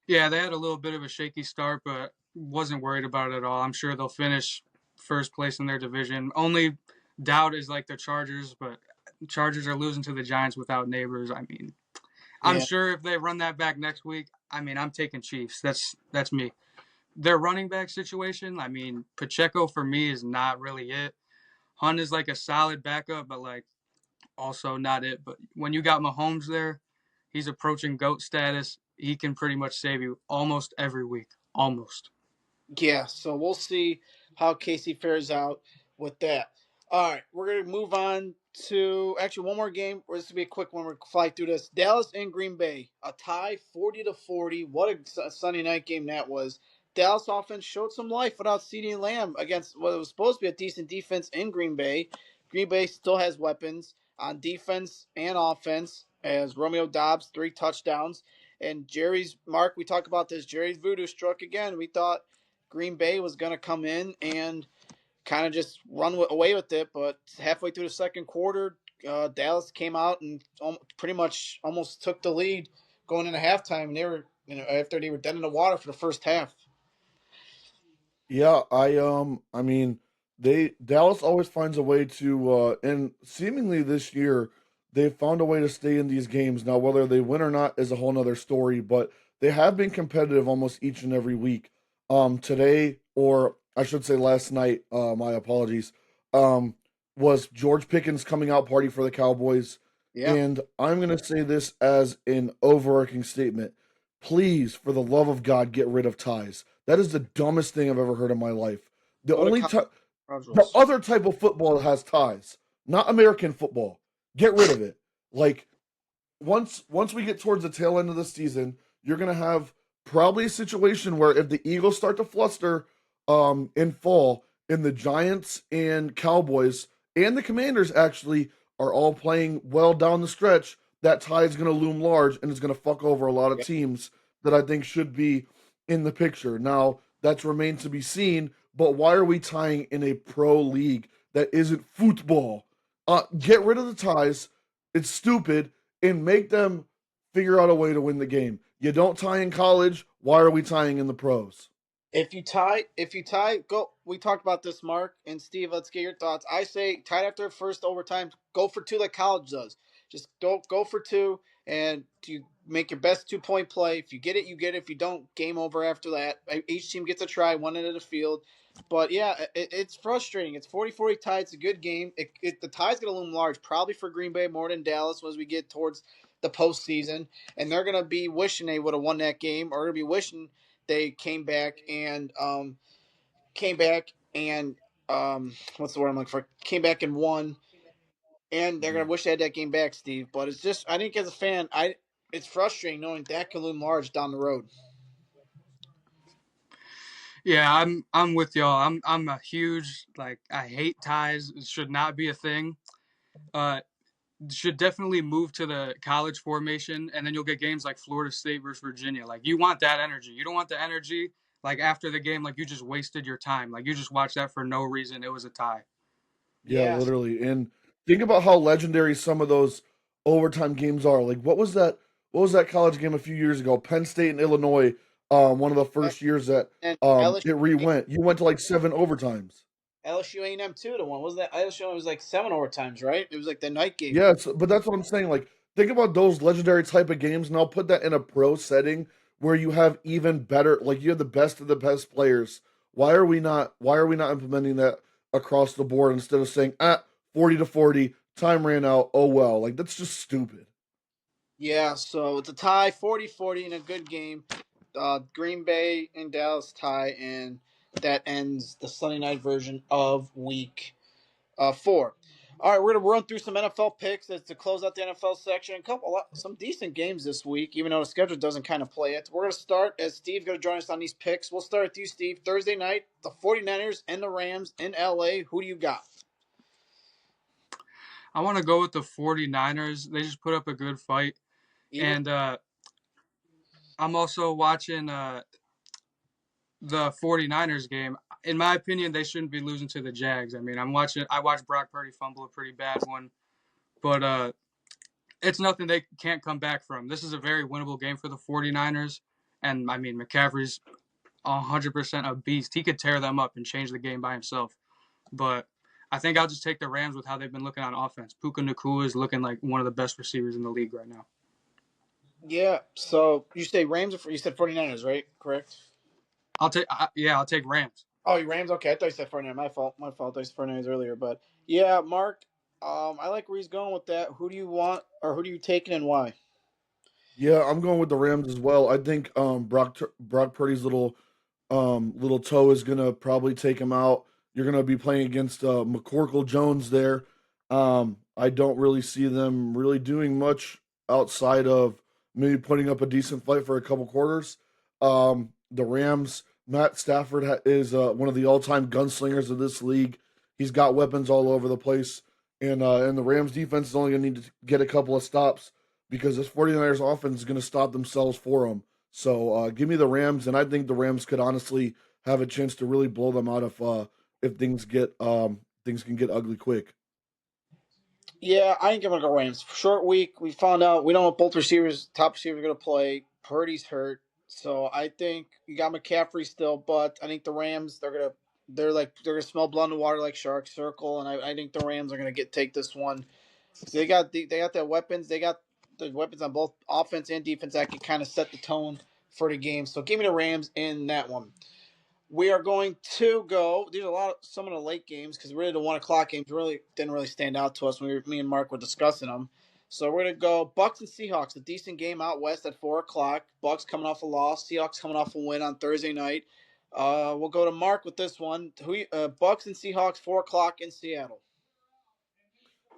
Yeah, they had a little bit of a shaky start, but wasn't worried about it at all. I'm sure they'll finish first place in their division. Only doubt is like the Chargers, but Chargers are losing to the Giants without Neighbors. I mean, I'm Yeah. sure if they run that back next week, I mean, I'm taking Chiefs. That's me. Their running back situation, I mean, Pacheco for me is not really it. Hunt is like a solid backup, but like also not it. But when you got Mahomes there, he's approaching GOAT status. He can pretty much save you almost every week. Almost. Yeah, so we'll see how Casey fares out with that. All right, we're going to move on to actually one more game. This will be a quick one. We're fly through this. Dallas and Green Bay, a tie 40-40. What a Sunday night game that was. Dallas offense showed some life without CeeDee Lamb against what was supposed to be a decent defense in Green Bay. Green Bay still has weapons on defense and offense as Romeo Dobbs, 3 touchdowns. And Mark, we talked about this. Jerry's voodoo struck again. We thought Green Bay was going to come in and kind of just run away with it, but halfway through the second quarter, Dallas came out and pretty much almost took the lead going into halftime. And they were, after they were dead in the water for the first half. Yeah, I mean, they Dallas always finds a way to and seemingly this year they've found a way to stay in these games. Now whether they win or not is a whole nother story, but they have been competitive almost each and every week. Today, or I should say last night, my apologies, um was George Pickens' coming out party for the Cowboys. Yeah. And I'm going to say this as an overarching statement. Please, for the love of God, get rid of ties. That is the dumbest thing I've ever heard in my life. The Go to only college the rules. other type of football has ties, not American football. Get rid of it. Like once we get towards the tail end of the season, you're gonna have probably a situation where if the Eagles start to fluster in fall, and the Giants and Cowboys and the Commanders actually are all playing well down the stretch, that tie is gonna loom large and it's gonna fuck over a lot of Yeah. teams that I think should be in the picture. Now, that's remains to be seen, but why are we tying in a pro league that isn't football? Get rid of the ties. It's stupid and make them figure out a way to win the game. You don't tie in college. Why are we tying in the pros? If you tie, go. We talked about this, Mark and Steve. Let's get your thoughts. I say tied after first overtime. Go for two like college does. Just go for two, and you make your best 2 point play. If you get it, you get it. If you don't, game over after that. Each team gets a try, one end of the field. But yeah, it's frustrating. It's 40-40 tie. It's a good game. The tie's going to loom large, probably for Green Bay more than Dallas as we get towards the postseason. And they're going to be wishing they would have won that game, or going to be wishing they came back and what's the word I'm looking for? Came back and won, and they're gonna wish they had that game back, Steve. But it's just I think as a fan, it's frustrating knowing that can loom large down the road. Yeah, I'm with y'all. I'm a huge like I hate ties. It should not be a thing. Uh, should definitely move to the college formation, and then you'll get games like Florida State versus Virginia. Like you want that energy. You don't want the energy like after the game, like you just wasted your time. Like you just watched that for no reason. It was a tie. Yeah, Yes, literally. And think about how legendary some of those overtime games are. Like what was that? What was that college game a few years ago? Penn State and Illinois. One of the first years that and it re-went. You went to like 7 overtimes. LSU A&M too. The one was that LSU was like 7 overtimes, right? It was like the night game. Yes, but that's what I'm saying. Like, think about those legendary type of games, and I'll put that in a pro setting where you have even better, like you have the best of the best players. Why are we not implementing that across the board instead of saying, 40-40, time ran out, oh well. Like that's just stupid. Yeah, so it's a tie, 40-40 in a good game. Green Bay and Dallas tie, and that ends the Sunday night version of week 4. All right, we're gonna run through some NFL picks as to close out the NFL section. Some decent games this week, even though the schedule doesn't kind of play it. We're gonna start as Steve's gonna join us on these picks. We'll start with you, Steve. Thursday night, the 49ers and the Rams in LA. Who do you got? I want to go with the 49ers. They just put up a good fight. Even And I'm also watching the 49ers game. In my opinion, they shouldn't be losing to the Jags. I mean, I watched Brock Purdy fumble a pretty bad one, but it's nothing they can't come back from. This is a very winnable game for the 49ers. And I mean, McCaffrey's 100% a beast. He could tear them up and change the game by himself. But I think I'll just take the Rams with how they've been looking on offense. Puka Nacua is looking like one of the best receivers in the league right now. yeah. So you say Rams or you said 49ers, right? Correct. I'll take Rams. Oh, you Rams? Okay, I thought you said 49ers. My fault. I thought you said 49ers earlier. But yeah, Mark, I like where he's going with that. Who do you want, or who do you taking and why? Yeah, I'm going with the Rams as well. I think Brock Purdy's little toe is gonna probably take him out. You're gonna be playing against McCorkle Jones there. I don't really see them really doing much outside of maybe putting up a decent fight for a couple quarters. The Rams, Matt Stafford is one of the all-time gunslingers of this league. He's got weapons all over the place, and the Rams defense is only gonna need to get a couple of stops because this 49ers offense is gonna stop themselves for them. So give me the Rams, and I think the Rams could honestly have a chance to really blow them out if things can get ugly quick. Yeah, I think I'm gonna go Rams. Short week. We found out we don't know if both top receivers, are gonna play. Purdy's hurt, so I think you got McCaffrey still, but I think the Rams they're gonna smell blood in the water like sharks. Circle, and I think the Rams are gonna take this one. They got their weapons. They got the weapons on both offense and defense that can kind of set the tone for the game. So give me the Rams in that one. We are going to go. These are some of the late games because really the 1 o'clock games really didn't really stand out to us when me and Mark were discussing them. So we're gonna go Bucks and Seahawks, a decent game out west at 4 o'clock. Bucks coming off a loss, Seahawks coming off a win on Thursday night. We'll go to Mark with this one. Bucks and Seahawks 4 o'clock in Seattle.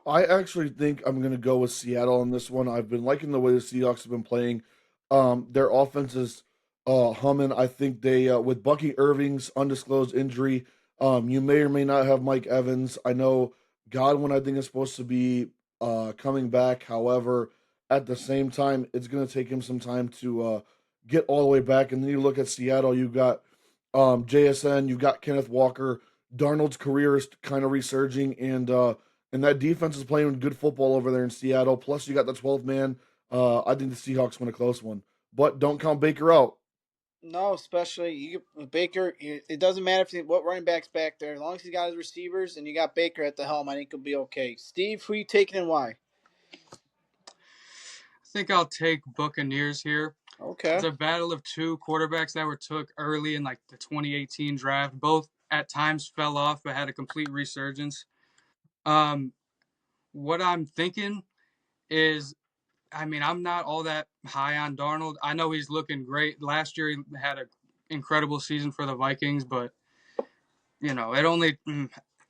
I actually think I'm going to go with Seattle on this one. I've been liking the way the Seahawks have been playing. Their offense is humming. I think they, with Bucky Irving's undisclosed injury, you may or may not have Mike Evans. I know Godwin, I think, is supposed to be coming back. However, at the same time, it's going to take him some time to get all the way back. And then you look at Seattle, you've got JSN, you've got Kenneth Walker. Darnold's career is kind of resurging, and that defense is playing good football over there in Seattle. Plus, you got the 12 man. I think the Seahawks win a close one, but don't count Baker out. No, especially Baker. It doesn't matter what running back's back there. As long as he got his receivers and you got Baker at the helm, I think he'll be okay. Steve, who you taking and why? I think I'll take Buccaneers here. Okay. It's a battle of two quarterbacks that were took early in like the 2018 draft. Both at times fell off but had a complete resurgence. What I'm thinking is, I mean, I'm not all that high on Darnold. I know he's looking great. Last year he had an incredible season for the Vikings, but it only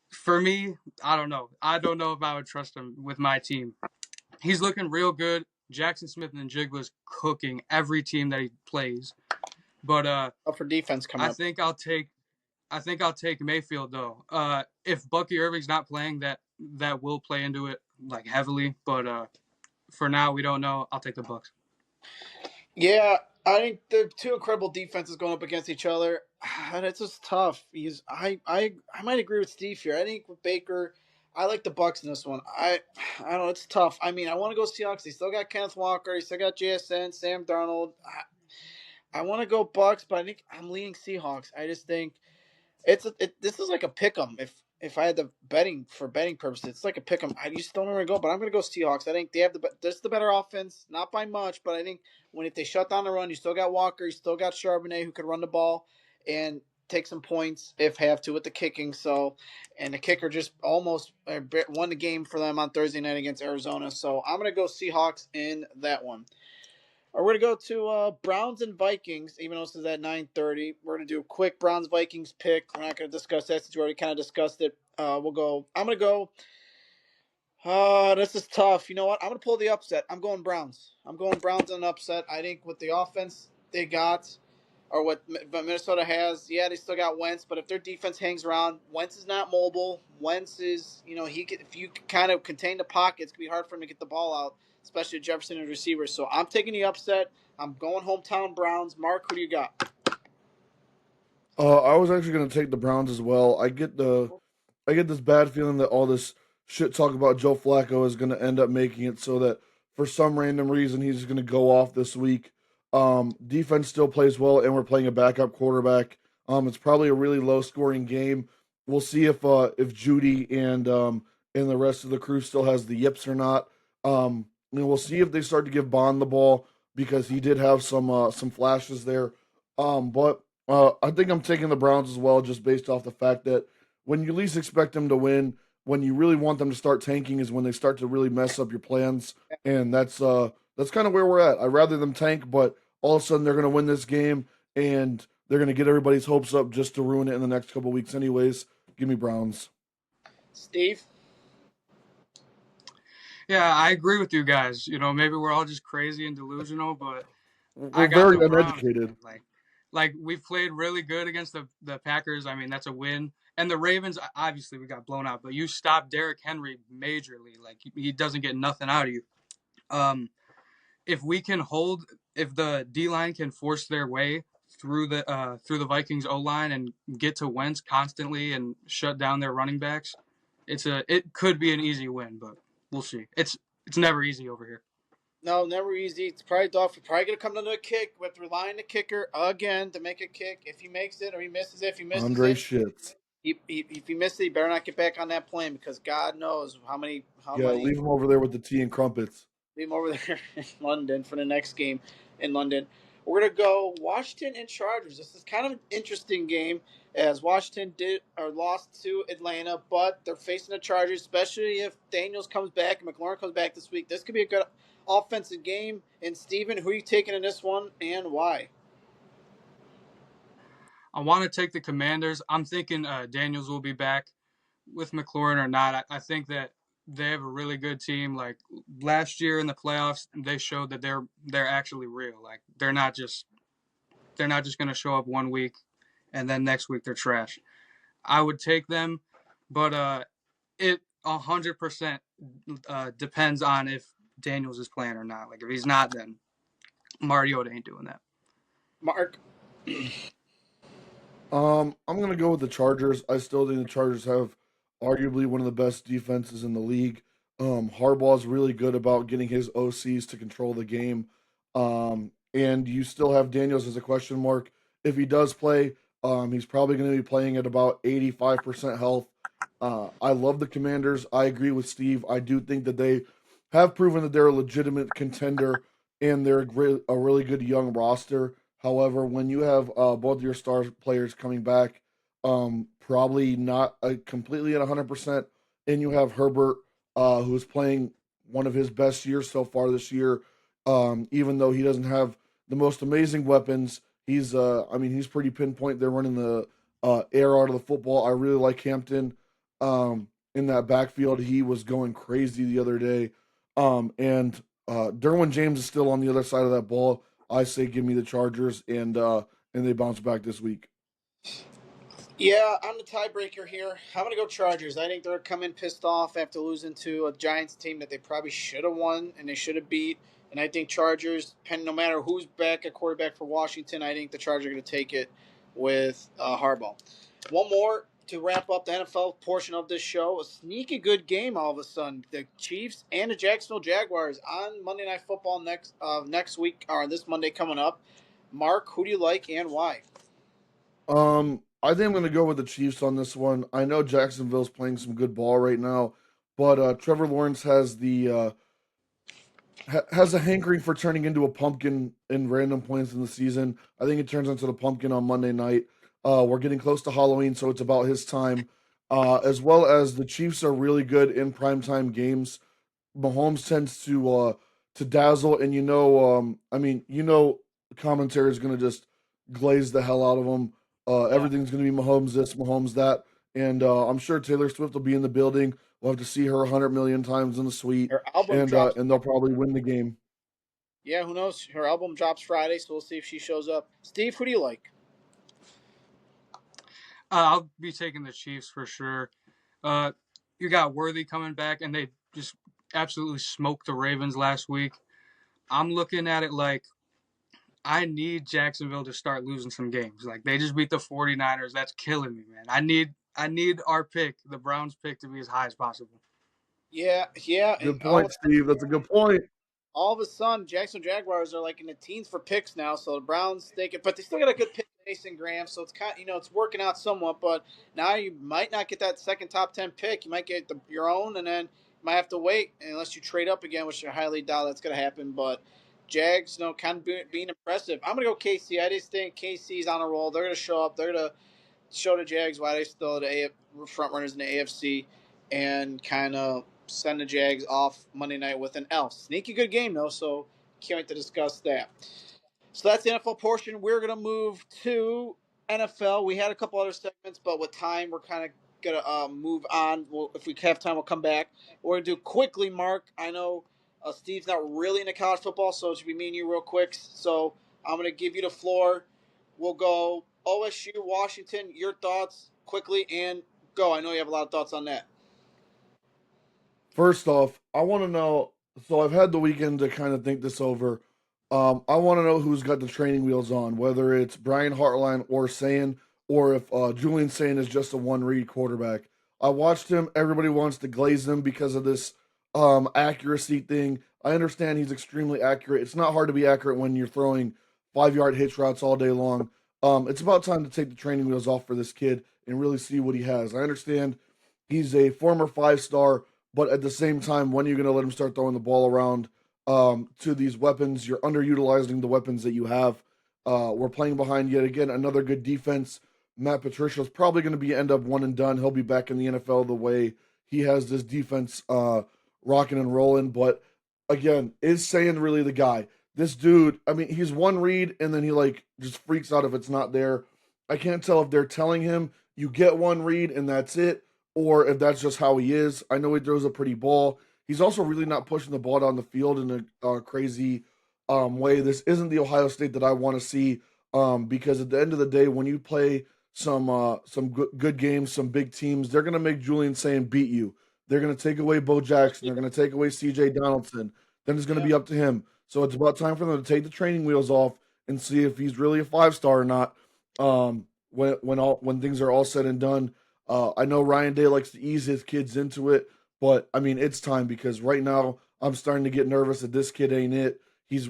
for me, I don't know. I don't know if I would trust him with my team. He's looking real good. Jackson Smith and Jigba's cooking every team that he plays. But for defense coming up, I think I'll take Mayfield though. If Bucky Irving's not playing, that will play into it like heavily. But for now, we don't know. I'll take the Bucks. Yeah, I think the two incredible defenses going up against each other, and it's just tough. I might agree with Steve here. I think with Baker, I like the Bucks in this one. I don't know. It's tough. I mean, I want to go Seahawks. They still got Kenneth Walker. They still got JSN, Sam Darnold. I want to go Bucks, but I think I'm leaning Seahawks. I just think this is like a pick 'em. If I had the betting for betting purposes, it's like a pick 'em. I just don't know where to go, but I'm going to go Seahawks. I think they have the better offense, not by much, but I think if they shut down the run, you still got Walker, you still got Charbonnet who could run the ball and take some points if have to with the kicking. So, and the kicker just almost won the game for them on Thursday night against Arizona. So I'm going to go Seahawks in that one. We're going to go to Browns and Vikings, even though this is at 9:30. We're going to do a quick Browns-Vikings pick. We're not going to discuss that since we already kind of discussed it. I'm going to go This is tough. You know what? I'm gonna pull the upset. I'm going Browns. I'm going Browns on an upset. I think with the offense they got, or what Minnesota has, yeah, they still got Wentz. But if their defense hangs around, Wentz is not mobile. Wentz is, if you kind of contain the pocket, it's gonna be hard for him to get the ball out, especially Jefferson and receivers. So I'm taking the upset. I'm going hometown Browns. Mark, who do you got? I was actually going to take the Browns as well. I get this bad feeling that all this shit talk about Joe Flacco is going to end up making it so that for some random reason he's going to go off this week. Defense still plays well, and we're playing a backup quarterback. It's probably a really low scoring game. We'll see if Judy and the rest of the crew still has the yips or not. We'll see if they start to give Bond the ball because he did have some flashes there. But I think I'm taking the Browns as well, just based off the fact that when you least expect them to win, when you really want them to start tanking, is when they start to really mess up your plans, and that's kind of where we're at. I'd rather them tank, but all of a sudden they're going to win this game, and they're going to get everybody's hopes up just to ruin it in the next couple weeks, anyways. Give me Browns. Steve. Yeah, I agree with you guys. Maybe we're all just crazy and delusional, but I We're got very the Browns, uneducated. man. Like we've played really good against the Packers. I mean, that's a win. And the Ravens, obviously, we got blown out, but you stopped Derrick Henry majorly. Like he doesn't get nothing out of you. Um, if we can hold, if the D line can force their way through the Vikings O line and get to Wentz constantly and shut down their running backs, it could be an easy win, but we'll see. It's never easy over here. No, never easy. It's probably tough. We're probably gonna come down to a kick with relying the kicker again to make a kick. If he makes it or he misses it, if he misses Andre it, shits. if he misses it, he better not get back on that plane because God knows how Yeah, many leave him over there with the tea and crumpets. leave him over there in London for the next game in London. We're gonna go Washington and Chargers. This is kind of an interesting game as Washington did or lost to Atlanta, but they're facing the Chargers, especially if Daniels comes back and McLaurin comes back this week. This could be a good offensive game. And Steven, who are you taking in this one and why? I want to take the Commanders. I'm thinking Daniels will be back with McLaurin or not. I think that they have a really good team. Like last year in the playoffs, they showed that they're actually real. Like they're not just going to show up one week and then next week they're trash. I would take them, but it 100% depends on if Daniels is playing or not. Like if he's not, then Mariota ain't doing that. Mark. I'm gonna go with the Chargers. I still think the Chargers have arguably one of the best defenses in the league. Harbaugh's really good about getting his OCs to control the game. And you still have Daniels as a question mark. If he does play, he's probably going to be playing at about 85% health. I love the Commanders. I agree with Steve. I do think that they have proven that they're a legitimate contender and they're a really good young roster. However, when you have both your star players coming back, probably not completely at 100%, and you have Herbert, who's playing one of his best years so far this year, even though he doesn't have the most amazing weapons. He's pretty pinpoint. They're running the air out of the football. I really like Hampton in that backfield. He was going crazy the other day. And Derwin James is still on the other side of that ball. I say give me the Chargers, and they bounce back this week. Yeah, I'm the tiebreaker here. I'm going to go Chargers. I think they're coming pissed off after losing to a Giants team that they probably should have won and they should have beat. And I think Chargers, no matter who's back at quarterback for Washington, I think the Chargers are going to take it with Harbaugh. One more to wrap up the NFL portion of this show. A sneaky good game all of a sudden. The Chiefs and the Jacksonville Jaguars on Monday Night Football next week, or this Monday coming up. Mark, who do you like and why? I think I'm going to go with the Chiefs on this one. I know Jacksonville's playing some good ball right now, but Trevor Lawrence has a hankering for turning into a pumpkin in random points in the season. I think it turns into the pumpkin on Monday night. We're getting close to Halloween, so it's about his time. As well as the Chiefs are really good in primetime games. Mahomes tends to dazzle, and commentary is going to just glaze the hell out of him. Yeah. Everything's going to be Mahomes this, Mahomes that, and I'm sure Taylor Swift will be in the building. We'll have to see her 100 million times in the suite, Her album drops. and they'll probably win the game. Yeah, who knows? Her album drops Friday, so we'll see if she shows up. Steve, who do you like? I'll be taking the Chiefs for sure. You got Worthy coming back, and they just absolutely smoked the Ravens last week. I'm looking at it like I need Jacksonville to start losing some games. Like they just beat the 49ers. That's killing me, man. I need our pick, the Browns pick, to be as high as possible. Yeah, and Good point, Steve. That's a good point. all of a sudden, Jackson Jaguars are like in the teens for picks now. So the Browns, but they still got a good pick, Mason Graham. So it's kind, it's working out somewhat. But now you might not get that second top 10 pick. You might get your own, and then you might have to wait unless you trade up again, which I highly doubt that's going to happen. But Jags, kind of being impressive. I'm going to go KC. I just think KC's on a roll. They're going to show up. They're going to show the Jags why they still the front runners in the AFC, and kind of send the Jags off Monday night with an L. Sneaky good game though, so can't wait to discuss that. So that's the NFL portion. We're gonna move to NFL. We had a couple other segments, but with time, we're kind of gonna move on. If we have time, we'll come back. We're gonna do quickly, Mark. I know Steve's not really into college football, so it should be me and you real quick. So I'm gonna give you the floor. We'll go OSU, Washington. Your thoughts quickly and go. I know you have a lot of thoughts on that. First off, I want to know. So I've had the weekend to kind of think this over. I want to know who's got the training wheels on, whether it's Brian Hartline or Sayin, or if Julian Sayin is just a one-read quarterback. I watched him. Everybody wants to glaze him because of this accuracy thing. I understand he's extremely accurate. It's not hard to be accurate when you're throwing 5-yard hitch routes all day long. It's about time to take the training wheels off for this kid and really see what he has. I understand he's a former 5-star, but at the same time, when are you going to let him start throwing the ball around to these weapons? You're underutilizing the weapons that you have. We're playing behind yet again another good defense. Matt Patricia's probably going to be end up one and done. He'll be back in the NFL the way he has this defense rocking and rolling. But again, is Sayin really the guy? This dude, I mean, he's one read and then he like just freaks out if it's not there. I can't tell if they're telling him you get one read and that's it, or if that's just how he is. I know he throws a pretty ball. He's also really not pushing the ball down the field in a crazy way. This isn't the Ohio State that I want to see because at the end of the day, when you play some good games, some big teams, they're gonna make Julian Sayin beat you. They're gonna take away Bo Jackson. They're gonna take away C.J. Donaldson. Then it's gonna Yeah. be up to him. So it's about time for them to take the training wheels off and see if he's really a 5-star or not. When things are all said and done, I know Ryan Day likes to ease his kids into it, but I mean it's time because right now I'm starting to get nervous that this kid ain't it. He's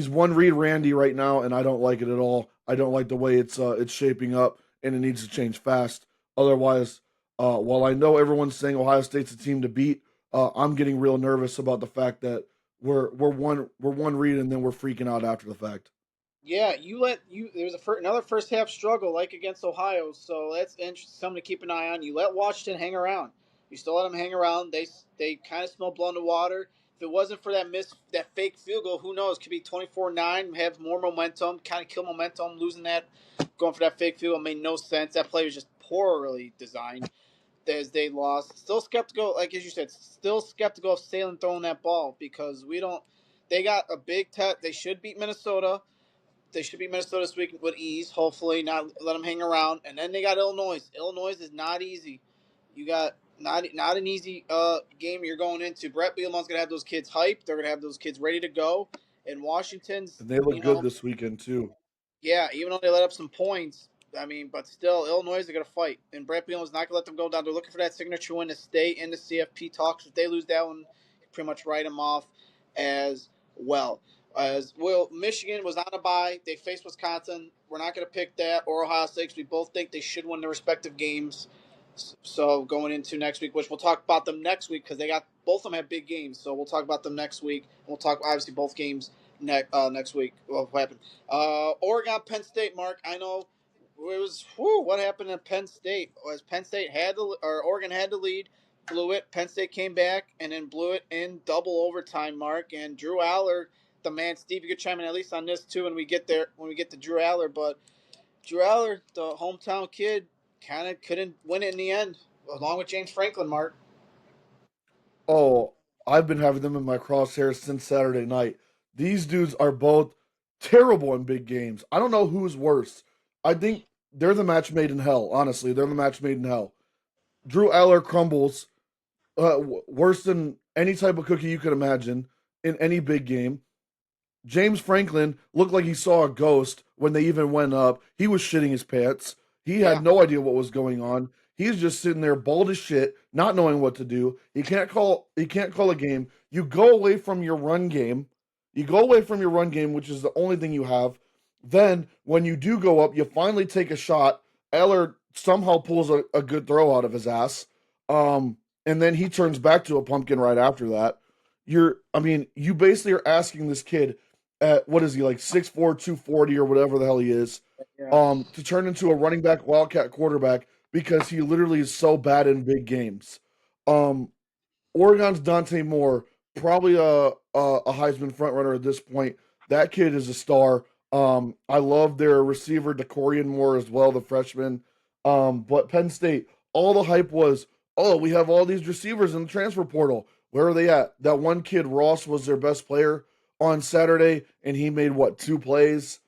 one read Randy right now, and I don't like it at all. I don't like the way it's shaping up, and it needs to change fast. Otherwise, while I know everyone's saying Ohio State's a team to beat, I'm getting real nervous about the fact that we're one read and then we're freaking out after the fact. Yeah, there was another first half struggle like against Ohio, so that's interesting, something to keep an eye on. You let Washington hang around. You still let them hang around. They kind of smell blown to water. If it wasn't for that fake field goal, who knows? Could be 24-9, have more momentum, kind of kill momentum. Losing that, going for that fake field goal made no sense. That play was just poorly designed as they lost. Still skeptical, like as you said, still skeptical of Salem throwing that ball because we don't. They got a big test. They should beat Minnesota. They should beat Minnesota this week with ease. Hopefully, not let them hang around. And then they got Illinois. Illinois is not easy. You got not an easy game you're going into. Brett Bielema's gonna have those kids hyped. They're gonna have those kids ready to go. And Washington's, And they look good this weekend too. yeah, even though they let up some points, I mean, but still, Illinois is going to fight. And Brett Bielema's not going to let them go down. They're looking for that signature win to stay in the CFP talks. If they lose that one, you pretty much write them off as well. As well, Michigan was on a bye. They faced Wisconsin. We're not going to pick that or Ohio State 'cause we both think they should win their respective games. So going into next week, which we'll talk about them next week because they got both of them have big games. So we'll talk about them next week. We'll talk obviously both games next week. What happened? Oregon, Penn State. Mark, I know it was what happened in Penn State was Penn State had to or Oregon had to lead, blew it. Penn State came back and then blew it in double overtime. Mark and Drew Allar, the man. Steve, you could chime in at least on this too when we get there when we get to Drew Allar, but. Drew Allar, the hometown kid, kind of couldn't win it in the end, along with James Franklin, Mark. Oh, I've been having them in my crosshairs since Saturday night. These dudes are both terrible in big games. I don't know who's worse. I think they're the match made in hell. Honestly, they're the match made in hell. Drew Aller crumbles worse than any type of cookie you could imagine in any big game. James Franklin looked like he saw a ghost when they even went up. He was shitting his pants. He Yeah. had no idea what was going on. He's just sitting there bald as shit, not knowing what to do. He can't call a game. You go away from your run game. You go away from your run game, which is the only thing you have. Then when you do go up, you finally take a shot. Eller somehow pulls a good throw out of his ass. And then he turns back to a pumpkin right after that. You basically are asking this kid at what is he like 6'4", 240 or whatever the hell he is, Yeah. to turn into a running back wildcat quarterback because he literally is so bad in big games. Um, Oregon's Dante Moore, probably a Heisman frontrunner at this point. That kid is a star. I love their receiver Decorian Moore as well, the freshman. But Penn State, all the hype was, oh, we have all these receivers in the transfer portal. Where are they at? That one kid Ross was their best player on Saturday, and he made what 2 plays,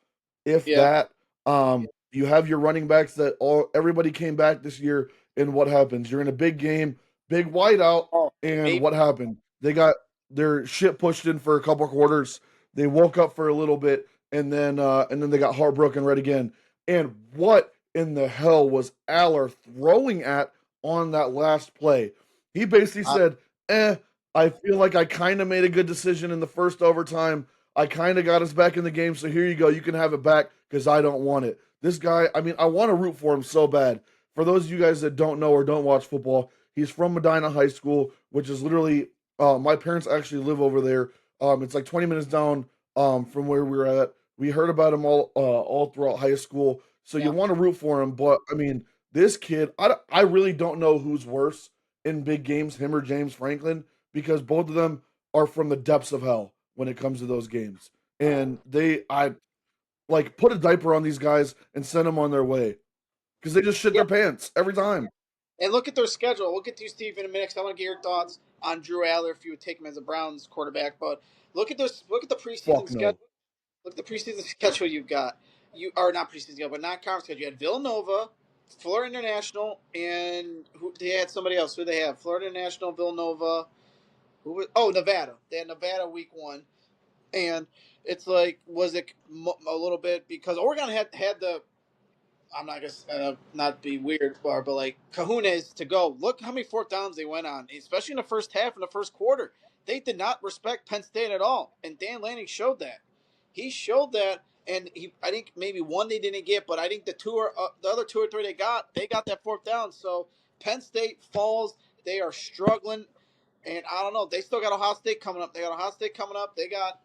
if Yeah. that. You have your running backs that everybody came back this year, and what happens? You're in a big game, big whiteout, Oh, and maybe. what happened? They got their shit pushed in for a couple quarters. They woke up for a little bit, and then they got heartbroken right again. And what in the hell was Aller throwing at on that last play? He basically Uh, said, I feel like I kind of made a good decision in the first overtime. I kind of got us back in the game, so here you go. You can have it back because I don't want it. This guy, I mean, I want to root for him so bad. For those of you guys that don't know or don't watch football, he's from Medina High School, which is literally, my parents actually live over there. It's like 20 minutes down from where we were at. We heard about him all throughout high school, so you yeah. want to root for him. But I mean, this kid, I really don't know who's worse in big games, him or James Franklin, because both of them are from the depths of hell when it comes to those games. And I like put a diaper on these guys and send them on their way because they just shit Yeah. their pants every time. And look at their schedule. We'll get to you, Steve, in a minute. 'Cause I want to get your thoughts on Drew Aller if you would take him as a Browns quarterback. But look at this. Look at the preseason Fuck schedule. no. Look at the preseason schedule you've got. You are not preseason schedule, but not conference schedule. You had Villanova, Florida International, and who they had somebody else. Who they have? Florida International, Villanova. Who was? Oh, Nevada. They had Nevada week 1, and it's like, was it a little bit because Oregon had the. I'm not gonna not be weird, but like Kahunas to go. Look how many fourth downs they went on, especially in the first half and the first quarter. They did not respect Penn State at all, and Dan Lanning showed that. He showed that, and I think maybe one they didn't get, but I think the other 2 or 3 they got that fourth down. So Penn State falls. They are struggling. And I don't know. They still got Ohio State coming up. They got Ohio State coming up. They got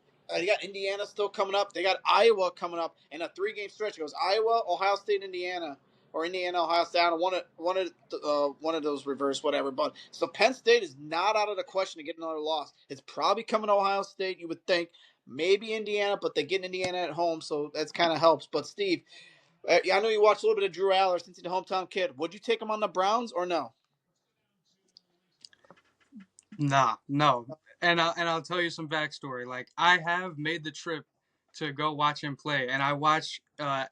Indiana still coming up. They got Iowa coming up in a 3-game stretch. It goes Iowa, Ohio State, Indiana, or Indiana, Ohio State. I don't know, one of those reverse, whatever. But so Penn State is not out of the question to get another loss. It's probably coming to Ohio State. You would think maybe Indiana, but they get Indiana at home, so that's kind of helps. But Steve, I know you watched a little bit of Drew Aller since he's a hometown kid. Would you take him on the Browns or no? Nah, no. And I'll tell you some backstory. Like I have made the trip to go watch him play, and I watched.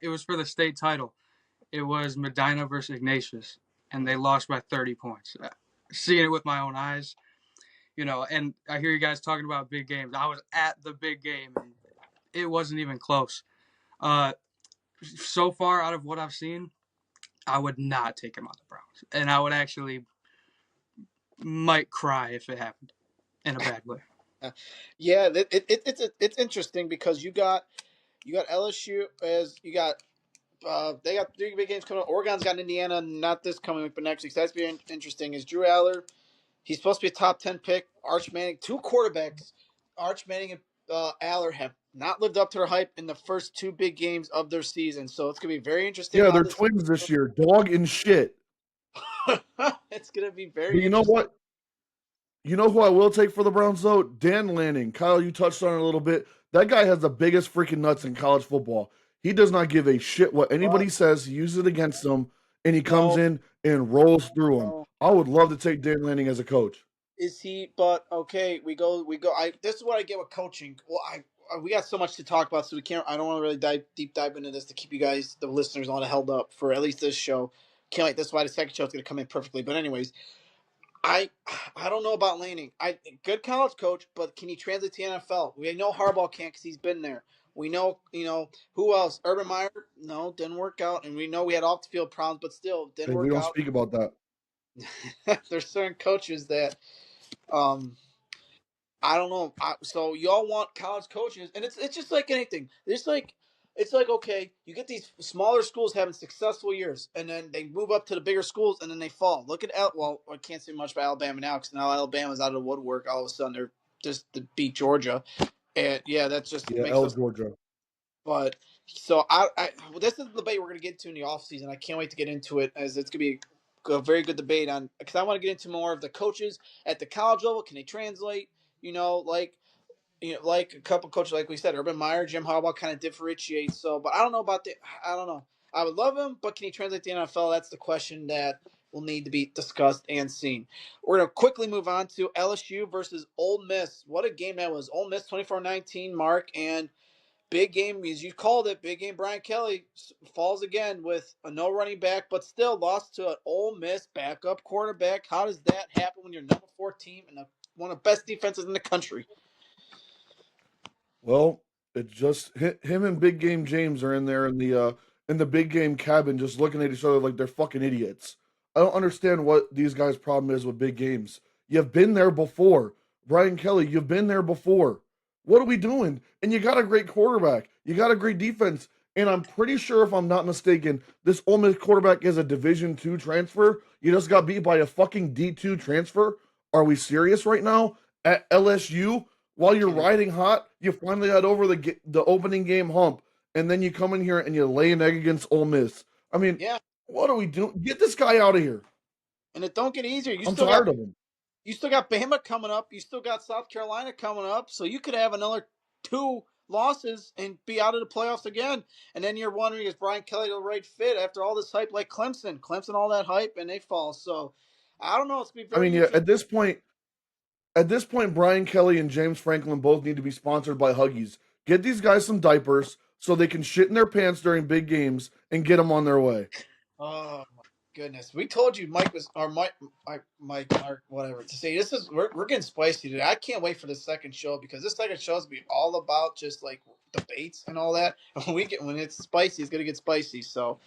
It was for the state title. It was Medina versus Ignatius, and they lost by 30 points. Seeing it with my own eyes, and I hear you guys talking about big games. I was at the big game, and it wasn't even close. Uh, so far out of what I've seen, I would not take him on the Browns, and I would actually might cry if it happened in a bad way. Yeah, it's interesting because you got LSU as you got they got 3 big games coming up. Oregon's got Indiana, not this coming week, but next week. So that's very interesting. Is Drew Aller? He's supposed to be a top 10 pick. Arch Manning, 2 quarterbacks. Arch Manning and Aller have not lived up to their hype in the first 2 big games of their season. So it's gonna be very interesting Yeah, how they're this. twins this year, dog and shit. It's gonna be But very you know interesting. what? You know who I will take for the Browns though? Dan Lanning. Kyle, you touched on it a little bit. That guy has the biggest freaking nuts in college football. He does not give a shit what But anybody says. He uses it against them, and he comes no, in and rolls through them. no. I would love to take Dan Lanning as a coach. Is he? But okay, we go. This is what I get with coaching. Well, we got so much to talk about, so we can't. I don't want to really deep dive into this to keep you guys, the listeners, on held up for at least this show. Can't wait. That's why the second show is going to come in perfectly. But anyways, I I don't know about Lanning. Good college coach, but can he translate to the NFL? We know Harbaugh can't because he's been there. We know, who else? Urban Meyer, no, didn't work out, and we know we had off the field problems, but still didn't Hey, we work don't out. speak about that. There's certain coaches that, um, I don't know. So y'all want college coaches, and it's just like anything. It's like okay, you get these smaller schools having successful years, and then they move up to the bigger schools, and then they fall. Look at well, I can't say much about Alabama now because now Alabama's out of the woodwork. All of a sudden, they're just to beat Georgia, and yeah, that just Yeah, makes L us. Georgia. But so well, this is the debate we're going to get to in the offseason. I can't wait to get into it as it's going to be a very good debate on because I want to get into more of the coaches at the college level. Can they translate? Like a couple coaches, like we said, Urban Meyer, Jim Harbaugh kind of differentiates. So, but I don't know about the. I don't know. I would love him, but can he translate to the NFL? That's the question that will need to be discussed and seen. We're going to quickly move on to LSU versus Ole Miss. What a game that was. Ole Miss 24-19, Mark, and big game, as you called it, big game. Brian Kelly falls again with a no running back, but still lost to an Ole Miss backup quarterback. How does that happen when you're number 4 team and one of the best defenses in the country? Well, it's just him and Big Game James are in there in the big game cabin, just looking at each other like they're fucking idiots. I don't understand what these guys' problem is with big games. You've been there before, Brian Kelly. You've been there before. What are we doing? And you got a great quarterback. You got a great defense. And I'm pretty sure, if I'm not mistaken, this Ole Miss quarterback is a Division II transfer. You just got beat by a fucking D2 transfer. Are we serious right now? At LSU, while you're Can't riding hot, you finally got over the opening game hump, and then you come in here and you lay an egg against Ole Miss. I mean, Yeah, what are we doing? Get this guy out of here. and it don't get easier. You I'm still got tired of him. you still got Bama coming up. You still got South Carolina coming up. So you could have another 2 losses and be out of the playoffs again. And then you're wondering, is Brian Kelly the right fit after all this hype, like Clemson? Clemson, all that hype, and they fall. So I don't know. It's gonna be I very mean, yeah, interesting. at this point, Brian Kelly and James Franklin both need to be sponsored by Huggies. Get these guys some diapers so they can shit in their pants during big games and get them on their way. Oh my goodness, we told you Mike was or Mike Mark whatever to say. We're getting spicy today. I can't wait for the second show because this second show is gonna be all about just like debates and all that. When it's spicy, it's gonna get spicy. So.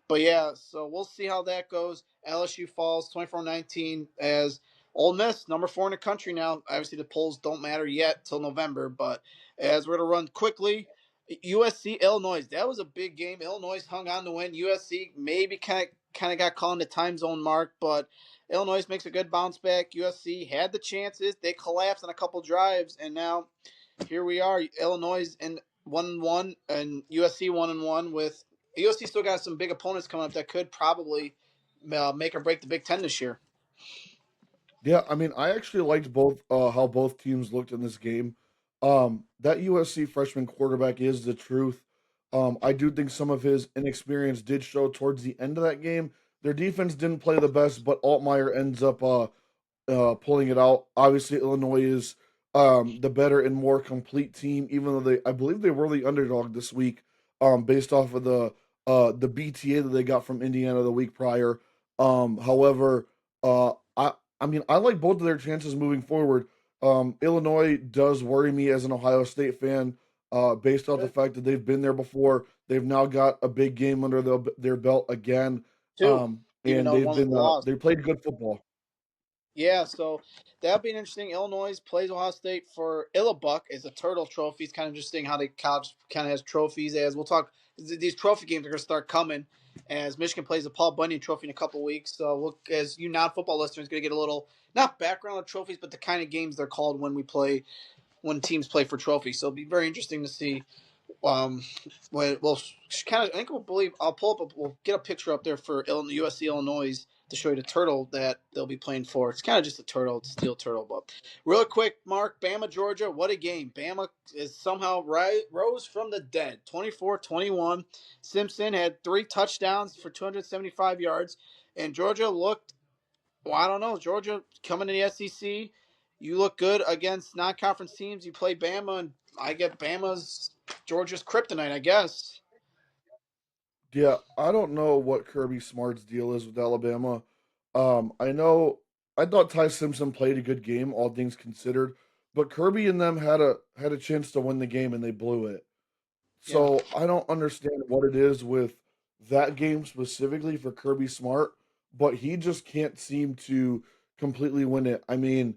But yeah, so we'll see how that goes. LSU falls 24-19 as Ole Miss, number 4 in the country now. Obviously, the polls don't matter yet till November, but as we're going to run quickly, USC, Illinois. That was a big game. Illinois hung on to win. USC maybe kind of got caught in the time zone mark, but Illinois makes a good bounce back. USC had the chances. They collapsed on a couple drives, and now here we are. Illinois in 1-1 and USC 1-1 with USC still got some big opponents coming up that could probably make or break the Big Ten this year. Yeah, I mean, I actually liked both how both teams looked in this game. That USC freshman quarterback is the truth. I do think some of his inexperience did show towards the end of that game. Their defense didn't play the best, but Altmaier ends up pulling it out. Obviously, Illinois is the better and more complete team, even though I believe they were the underdog this week, based off of the BTA that they got from Indiana the week prior. However, I mean, I like both of their chances moving forward. Illinois does worry me as an Ohio State fan, based off the fact that they've been there before. They've now got a big game under their belt again, Two, even and though one was lost. they played good football. Yeah, so that'll be an interesting. Illinois plays Ohio State for Illabuck as a turtle trophy. It's kind of interesting how the college kind of has trophies. As we'll talk, these trophy games are going to start coming as Michigan plays the Paul Bunyan Trophy in a couple weeks. So as you non-football listeners, going to get a little not background of trophies, but the kind of games they're called when teams play for trophies. So it'll be very interesting to see um, well, kind of. I think I'll pull up. We'll get a picture up there for USC Illinois to show you the turtle that they'll be playing for. It's kind of just a turtle, it's a steel turtle. But real quick, Mark, Bama, Georgia, what a game! Bama is somehow rose from the dead, 24-21. Simpson had 3 touchdowns for 275 yards, and Georgia looked Well, I don't know. Georgia coming to the SEC. You look good against non-conference teams. You play Bama, and I get Bama's Georgia's kryptonite, I guess. Yeah, I don't know what Kirby Smart's deal is with Alabama. I know I thought Ty Simpson played a good game, all things considered, but Kirby and them had a chance to win the game and they blew it. Yeah. So I don't understand what it is with that game specifically for Kirby Smart, but he just can't seem to completely win it. I mean,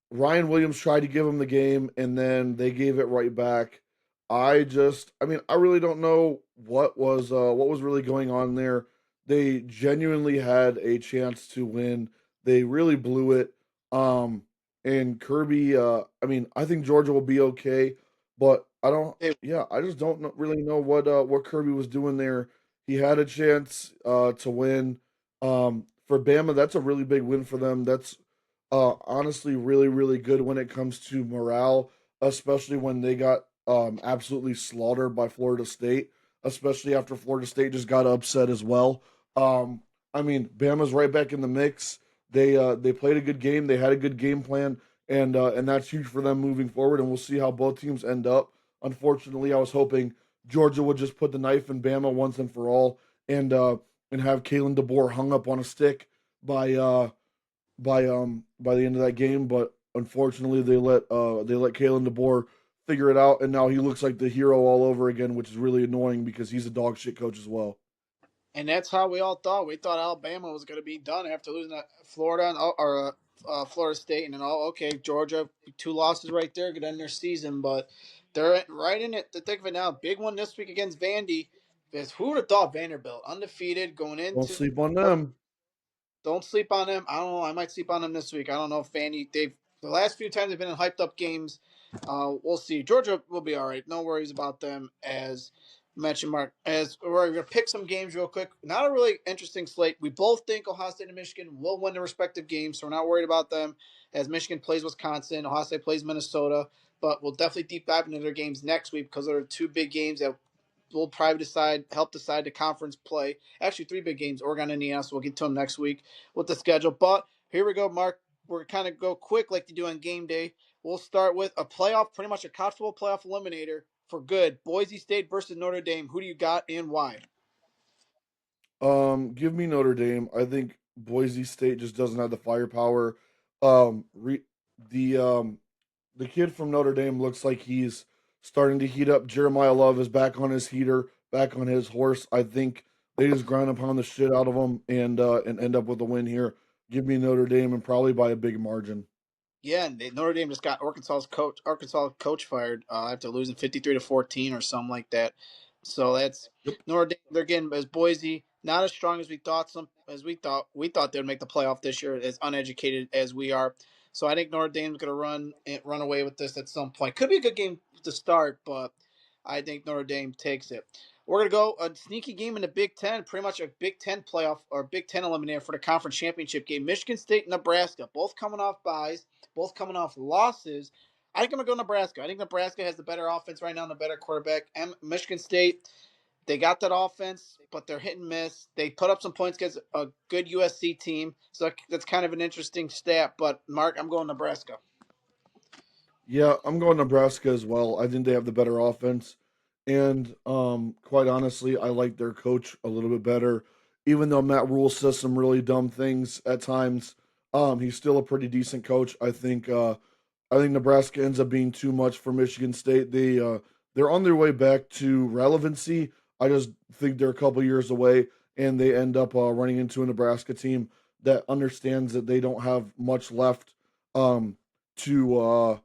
Ryan Williams tried to give him the game and then they gave it right back. I mean, I really don't know what was really going on there. They genuinely had a chance to win. They really blew it. Um and Kirby I mean, I think Georgia will be okay, but I just don't really know what Kirby was doing there. He had a chance to win. For Bama, that's a really big win for them. That's honestly really really good when it comes to morale, especially when they got absolutely slaughtered by Florida State, especially after Florida State just got upset as well. Um, I mean, Bama's right back in the mix. They played a good game. They had a good game plan, and that's huge for them moving forward. And we'll see how both teams end up. Unfortunately, I was hoping Georgia would just put the knife in Bama once and for all, and uh, and have Kalen DeBoer hung up on a stick by by the end of that game, but unfortunately they let Kalen DeBoer figure it out, and now he looks like the hero all over again, which is really annoying because he's a dog shit coach as well. And that's how we all thought. We thought Alabama was going to be done after losing to Florida or Florida State, and then okay, Georgia, two losses right there, could end their season, but they're right in it. To think of it now, big one this week against Vandy. Because who would have thought Vanderbilt undefeated going Don't into sleep on them. don't sleep on them. I don't know. I might sleep on them this week. I don't know if Vandy. They've the last few times they've been in hyped up games. We'll see. Georgia will be all right. No worries about them. As mentioned, Mark. As we're gonna pick some games real quick. Not a really interesting slate. We both think Ohio State and Michigan will win their respective games, so we're not worried about them. As Michigan plays Wisconsin, Ohio State plays Minnesota. But we'll definitely deep dive into their games next week because there are two big games that will probably help decide the conference play. Actually, three big games: Oregon, Indiana. So we'll get to them next week with the schedule. But here we go, Mark. We're kind of go quick like they do on game day. We'll start with a playoff, pretty much a college football playoff eliminator for good. Boise State versus Notre Dame. Who do you got and why? Give me Notre Dame. I think Boise State just doesn't have the firepower. Um, re- the um, the kid from Notre Dame looks like he's starting to heat up. Jeremiah Love is back on his heater, back on his horse. I think they just ground upon the shit out of him and end up with a win here. Give me Notre Dame and probably by a big margin. Yeah, and Notre Dame just got Arkansas coach fired after losing 53-14 or something like that. So that's Yep. Notre Dame. They're getting as Boise not as strong as we thought. We thought they'd make the playoff this year. As uneducated as we are, so I think Notre Dame's going to run away with this at some point. Could be a good game to start, but I think Notre Dame takes it. We're going to go a sneaky game in the Big Ten, pretty much a Big Ten playoff or Big Ten eliminator for the conference championship game. Michigan State, Nebraska, both coming off byes, both coming off losses. I think I'm going to go Nebraska. I think Nebraska has the better offense right now and the better quarterback. Michigan State, they got that offense, but they're hit and miss. They put up some points against a good USC team, so that's kind of an interesting stat. But, Mark, I'm going Nebraska. Yeah, I'm going Nebraska as well. I think they have the better offense. And quite honestly, I like their coach a little bit better. Even though Matt Rule says some really dumb things at times, he's still a pretty decent coach. I think Nebraska ends up being too much for Michigan State. They're on their way back to relevancy. I just think they're a couple years away, and they end up running into a Nebraska team that understands that they don't have much left um, to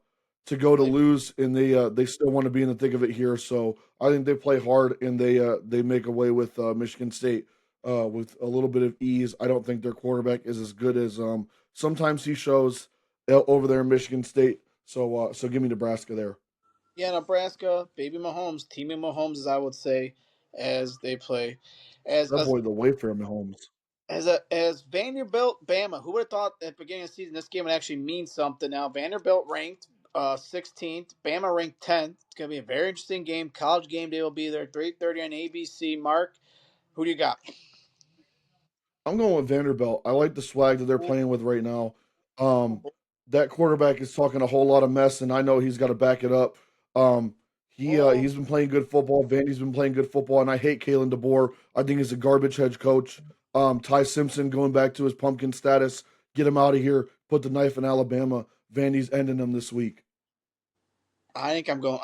go to Play. lose, and they still want to be in the thick of it here. So I think they play hard, and they make away with Michigan State with a little bit of ease. I don't think their quarterback is as good as sometimes he shows over there in Michigan State. So give me Nebraska there. Yeah, Nebraska, baby Mahomes, teaming Mahomes, as I would say, as they play. As That as boy, the Wayfarer Mahomes. as Vanderbilt, Bama. Who would have thought at the beginning of the season this game would actually mean something? Now Vanderbilt ranked 16th, Bama ranked 10th. It's gonna be a very interesting game. College game day will be there, 3:30 on ABC. Mark, who do you got? I'm going with Vanderbilt. I like the swag that they're Ooh, playing with right now. oh, Um, that quarterback is talking a whole lot of mess, and I know he's got to back it up. Um, oh, he's been playing good football. Vandy's been playing good football, and I hate Kalen DeBoer. I think he's a garbage head coach. Ty Simpson going back to his pumpkin status. Get him out of here. Put the knife in Alabama. Vandy's ending him this week. I think I'm going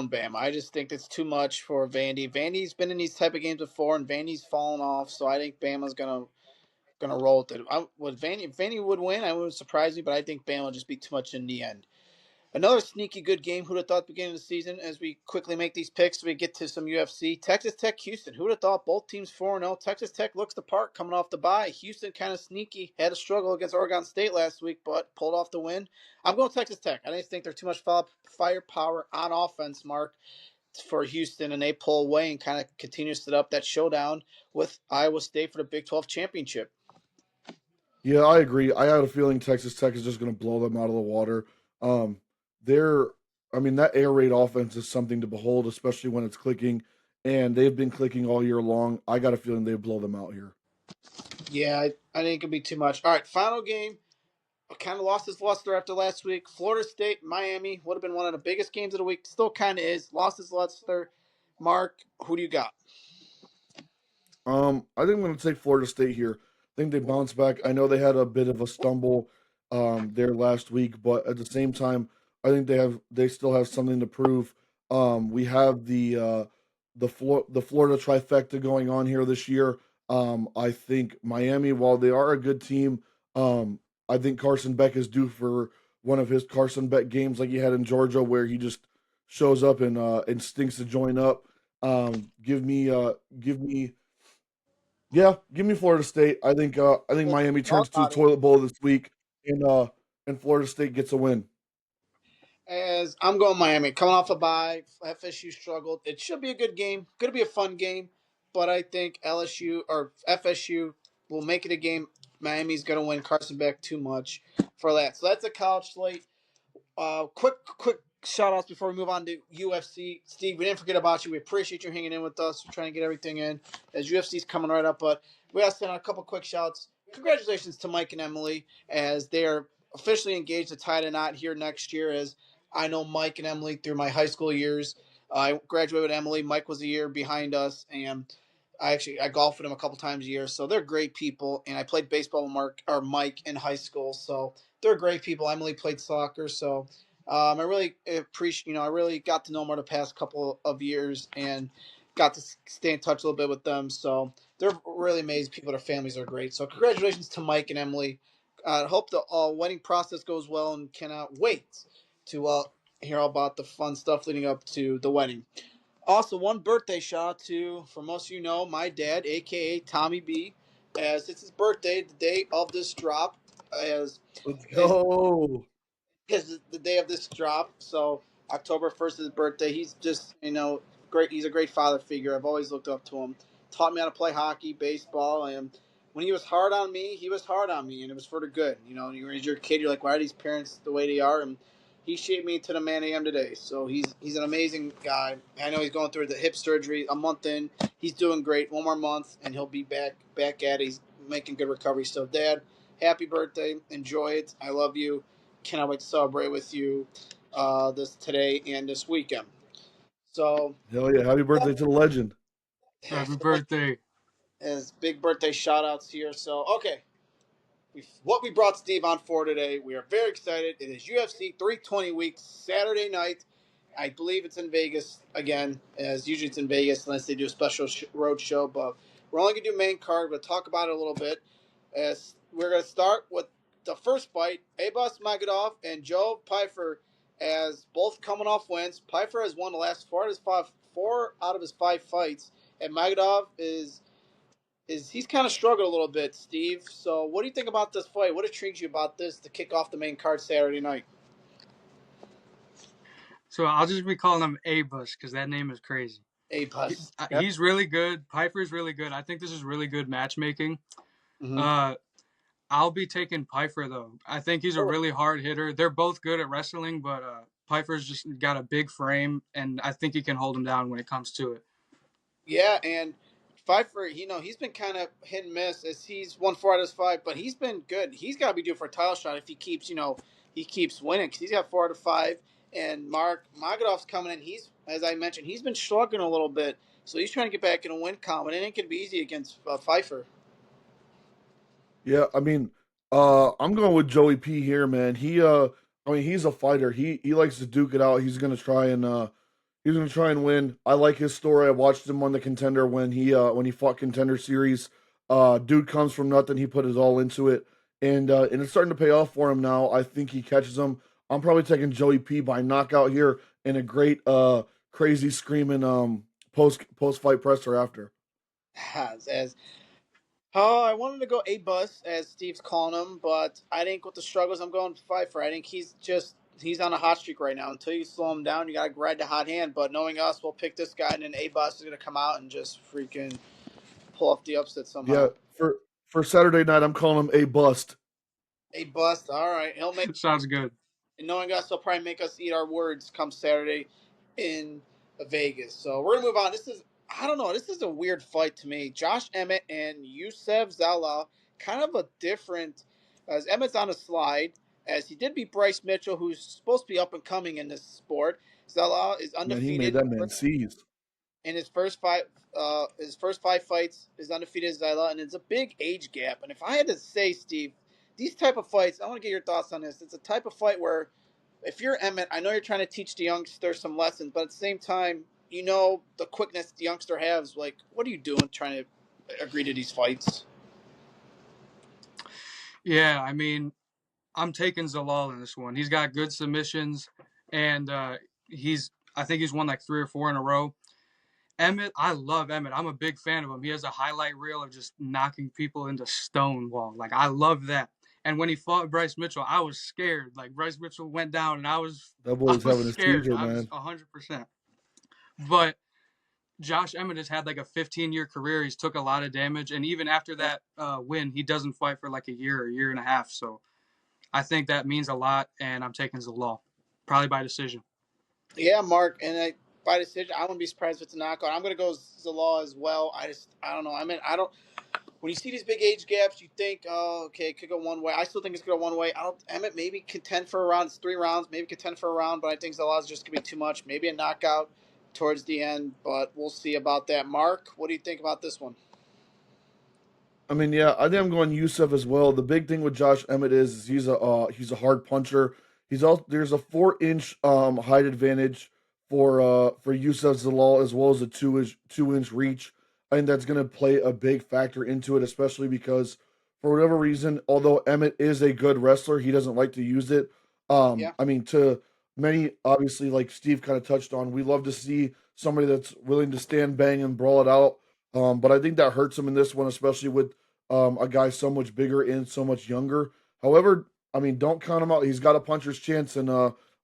Bama. I just think it's too much for Vandy. Vandy's been in these type of games before, and Vandy's fallen off. So I think Bama's gonna roll with it. Would Vandy if Vandy would win, I wouldn't surprise me, but I think Bama will just be too much in the end. Another sneaky good game. Who'd have thought at the beginning of the season? As we quickly make these picks, we get to some UFC. Texas Tech, Houston. Who'd have thought both teams 4-0? Texas Tech looks the part coming off the bye. Houston kind of sneaky. Had a struggle against Oregon State last week, but pulled off the win. I'm going Texas Tech. I just think they're too much firepower on offense, Mark, for Houston, and they pull away and kind of continue to set up that showdown with Iowa State for the Big 12 championship. Yeah, I agree. I had a feeling Texas Tech is just going to blow them out of the water. Um, they're, I mean, that air raid offense is something to behold, especially when it's clicking, and they've been clicking all year long. I got a feeling they blow them out here. Yeah, I think it could be too much. All right, final game. Kind of lost his luster after last week. Florida State, Miami would have been one of the biggest games of the week. Still kind of is. Lost his luster. Mark, who do you got? I think I'm going to take Florida State here. I think they bounce back. I know they had a bit of a stumble there last week, but at the same time, I think they still have something to prove. We have the Florida trifecta going on here this year. I think Miami, while they are a good team, I think Carson Beck is due for one of his Carson Beck games like he had in Georgia, where he just shows up and stinks to join up. Give me yeah, give me Florida State. I think Miami Y'all turns to the got it. toilet bowl this week, and Florida State gets a win. As I'm going Miami, coming off a bye, FSU struggled. It should be a good game. Going to be a fun game, but I think LSU or FSU will make it a game. Miami's going to win. Carson Beck too much for that. So that's a college slate. Quick shout outs before we move on to UFC. Steve, we didn't forget about you. We appreciate you hanging in with us. We're trying to get everything in as UFC's coming right up. But we got to send out a couple quick shouts. Congratulations to Mike and Emily as they are officially engaged to tie the knot here next year. As I know Mike and Emily through my high school years. I graduated with Emily. Mike was a year behind us, and I golfed with him a couple times a year. So they're great people. And I played baseball with Mike in high school. So they're great people. Emily played soccer, so I really appreciate. I really got to know them over the past couple of years and got to stay in touch a little bit with them. So they're really amazing people. Their families are great. So congratulations to Mike and Emily. I hope the wedding process goes well and cannot wait to hear all about the fun stuff leading up to the wedding. Also, one birthday shout out to, for most of you know, my dad, aka Tommy B, as it's his birthday, the day of this drop, as Let's is go. the day of this drop. So October 1st is his birthday. He's just great. He's a great father figure. I've always looked up to him. Taught me how to play hockey, baseball, and when he was hard on me, he was hard on me, and it was for the good. As you're a kid, you're like, why are these parents the way they are? And he shaped me into the man I am today. So he's an amazing guy. I know he's going through the hip surgery a month in. He's doing great. One more month, and he'll be back at it. He's making good recovery. So, Dad, happy birthday. Enjoy it. I love you. Cannot wait to celebrate with you this today and this weekend. So, Hell yeah! Happy birthday to the legend. Happy birthday. as big birthday shout outs here. So, okay, what we brought Steve on for today. We are very excited. It is UFC 320 week, Saturday night. I believe it's in Vegas again, as usually it's in Vegas unless they do a special road show. But we're only going to do main card. We'll talk about it a little bit. As we're going to start with the first fight, Abas Magomedov and Joe Pyfer, as both coming off wins. Pyfer has won the last four out of his five fights, and Magomedov is he's kind of struggled a little bit, Steve. So, what do you think about this fight? What intrigues you about this to kick off the main card Saturday night? So I'll just be calling him A-Bus because that name is crazy. Abas. Yep. He's really good. Piper's really good. I think this is really good matchmaking. Mm-hmm. I'll be taking Piper though. I think he's a really hard hitter. They're both good at wrestling, but Piper's just got a big frame, and I think he can hold him down when it comes to it. Yeah, and Pfeiffer, he's been kind of hit and miss as he's won 4 out of 5, but he's been good. He's got to be due for a title shot if he keeps, he keeps winning because he's got 4 out of 5. And Mark Magadov's coming in. He's, as I mentioned, he's been struggling a little bit, so he's trying to get back in a win column. It ain't gonna be easy against Pfeiffer. Yeah, I mean, I'm going with Joey P here, man. I mean, he's a fighter. He likes to duke it out. He's gonna try and win. I like his story. I watched him on the Contender when he fought Contender Series. Dude comes from nothing. He put his all into it, and it's starting to pay off for him now. I think he catches him. I'm probably taking Joey P by knockout here in a great crazy screaming post fight presser after. as Oh, I wanted to go A bus as Steve's calling him, but I think with the struggles, I'm going Pfeiffer. I think he's on a hot streak right now. Until you slow him down, you got to ride the hot hand. But knowing us, we'll pick this guy, and then A bus is going to come out and just freaking pull off the upset Yeah, somehow. for Saturday night, I'm calling him a bust. A bust, all right. He'll make. Sounds good. And knowing us, he'll probably make us eat our words come Saturday in Vegas. So we're gonna move on. I don't know. This is a weird fight to me. Josh Emmett and Yusef Zala, kind of a different. As Emmett's on a slide, as he did beat Bryce Mitchell, who's supposed to be up and coming in this sport. Zala is Man, he made undefeated that man seize. in his first five. His first 5 fights is undefeated Zala, and it's a big age gap. And if I had to say, Steve, these type of fights, I want to get your thoughts on this. It's a type of fight where if you're Emmett, I know you're trying to teach the youngster some lessons, but at the same time, the quickness the youngster has. Like, what are you doing trying to agree to these fights? Yeah, I mean, I'm taking Zalal in this one. He's got good submissions, and I think he's won like 3 or 4 in a row. Emmett, I love Emmett. I'm a big fan of him. He has a highlight reel of just knocking people into stone wall. Like, I love that. And when he fought Bryce Mitchell, I was scared. Like, Bryce Mitchell went down, and I was That I boy's was having a scared. seizure, I was man. 100%. But Josh Emmett has had like a 15-year career. He's took a lot of damage, and even after that win, he doesn't fight for like a year and a half. So I think that means a lot, and I'm taking Zalal, probably by decision. Yeah, Mark, and by decision, I wouldn't be surprised if it's a knockout. I'm going to go Zalaw as well. I don't know. I mean, I don't. When you see these big age gaps, you think, oh, okay, it could go one way. I still think it's going to go one way. I don't. Emmett maybe contend for a round. It's 3 rounds. Maybe contend for a round, but I think Zalaw's just going to be too much. Maybe a knockout towards the end, but we'll see about that. Mark, what do you think about this one? I mean, yeah, I think I'm going Yusuf as well. The big thing with Josh Emmett is he's a hard puncher. He's also there's a 4 inch height advantage for Yusuf Zalal as well as a 2 inch reach. I think that's going to play a big factor into it, especially because for whatever reason, although Emmett is a good wrestler, he doesn't like to use it. Yeah. I mean, to many, obviously, like Steve kind of touched on, we love to see somebody that's willing to stand, bang, and brawl it out. But I think that hurts him in this one, especially with a guy so much bigger and so much younger. However, I mean, don't count him out. He's got a puncher's chance, and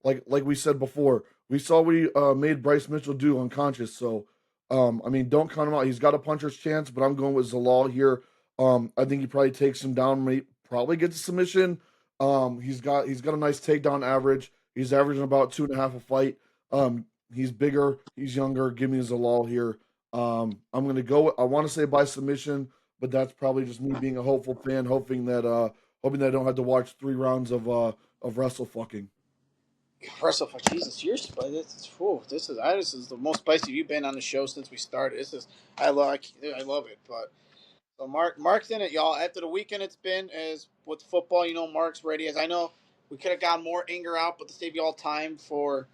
like we said before, we saw what he made Bryce Mitchell do unconscious. So, I mean, don't count him out. He's got a puncher's chance, but I'm going with Zalal here. I think he probably takes him down, probably gets a submission. He's got a nice takedown average. He's averaging about 2.5 a fight. He's bigger, he's younger. Give me Zalal here. I'm gonna go. I want to say by submission, but that's probably just me being a hopeful fan, hoping that I don't have to watch 3 rounds of wrestle fucking. Wrestle for Jesus, you're spicy. This is the most spicy you've been on the show since we started. I love it. But so Mark's in it, y'all. After the weekend it's been as with football, Mark's ready. As I know, we could have gotten more anger out, but to save you all time for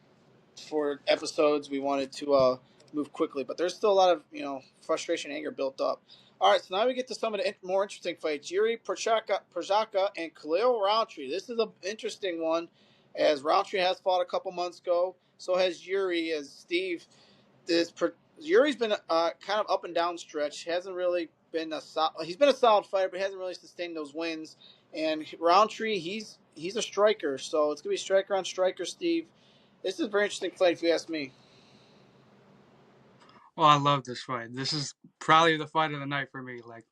episodes, we wanted to move quickly. But there's still a lot of frustration, anger built up. All right, so now we get to some of the more interesting fights. Yuri Prochazka and Khalil Roundtree. This is an interesting one, as Roundtree has fought a couple months ago. So has Yuri. As Steve, Yuri's been kind of up and down stretch. He hasn't really been he's been a solid fighter, but he hasn't really sustained those wins. And Roundtree, he's a striker, so it's gonna be striker on striker. Steve, this is a very interesting fight if you ask me. Well, I love this fight. This is probably the fight of the night for me. Like,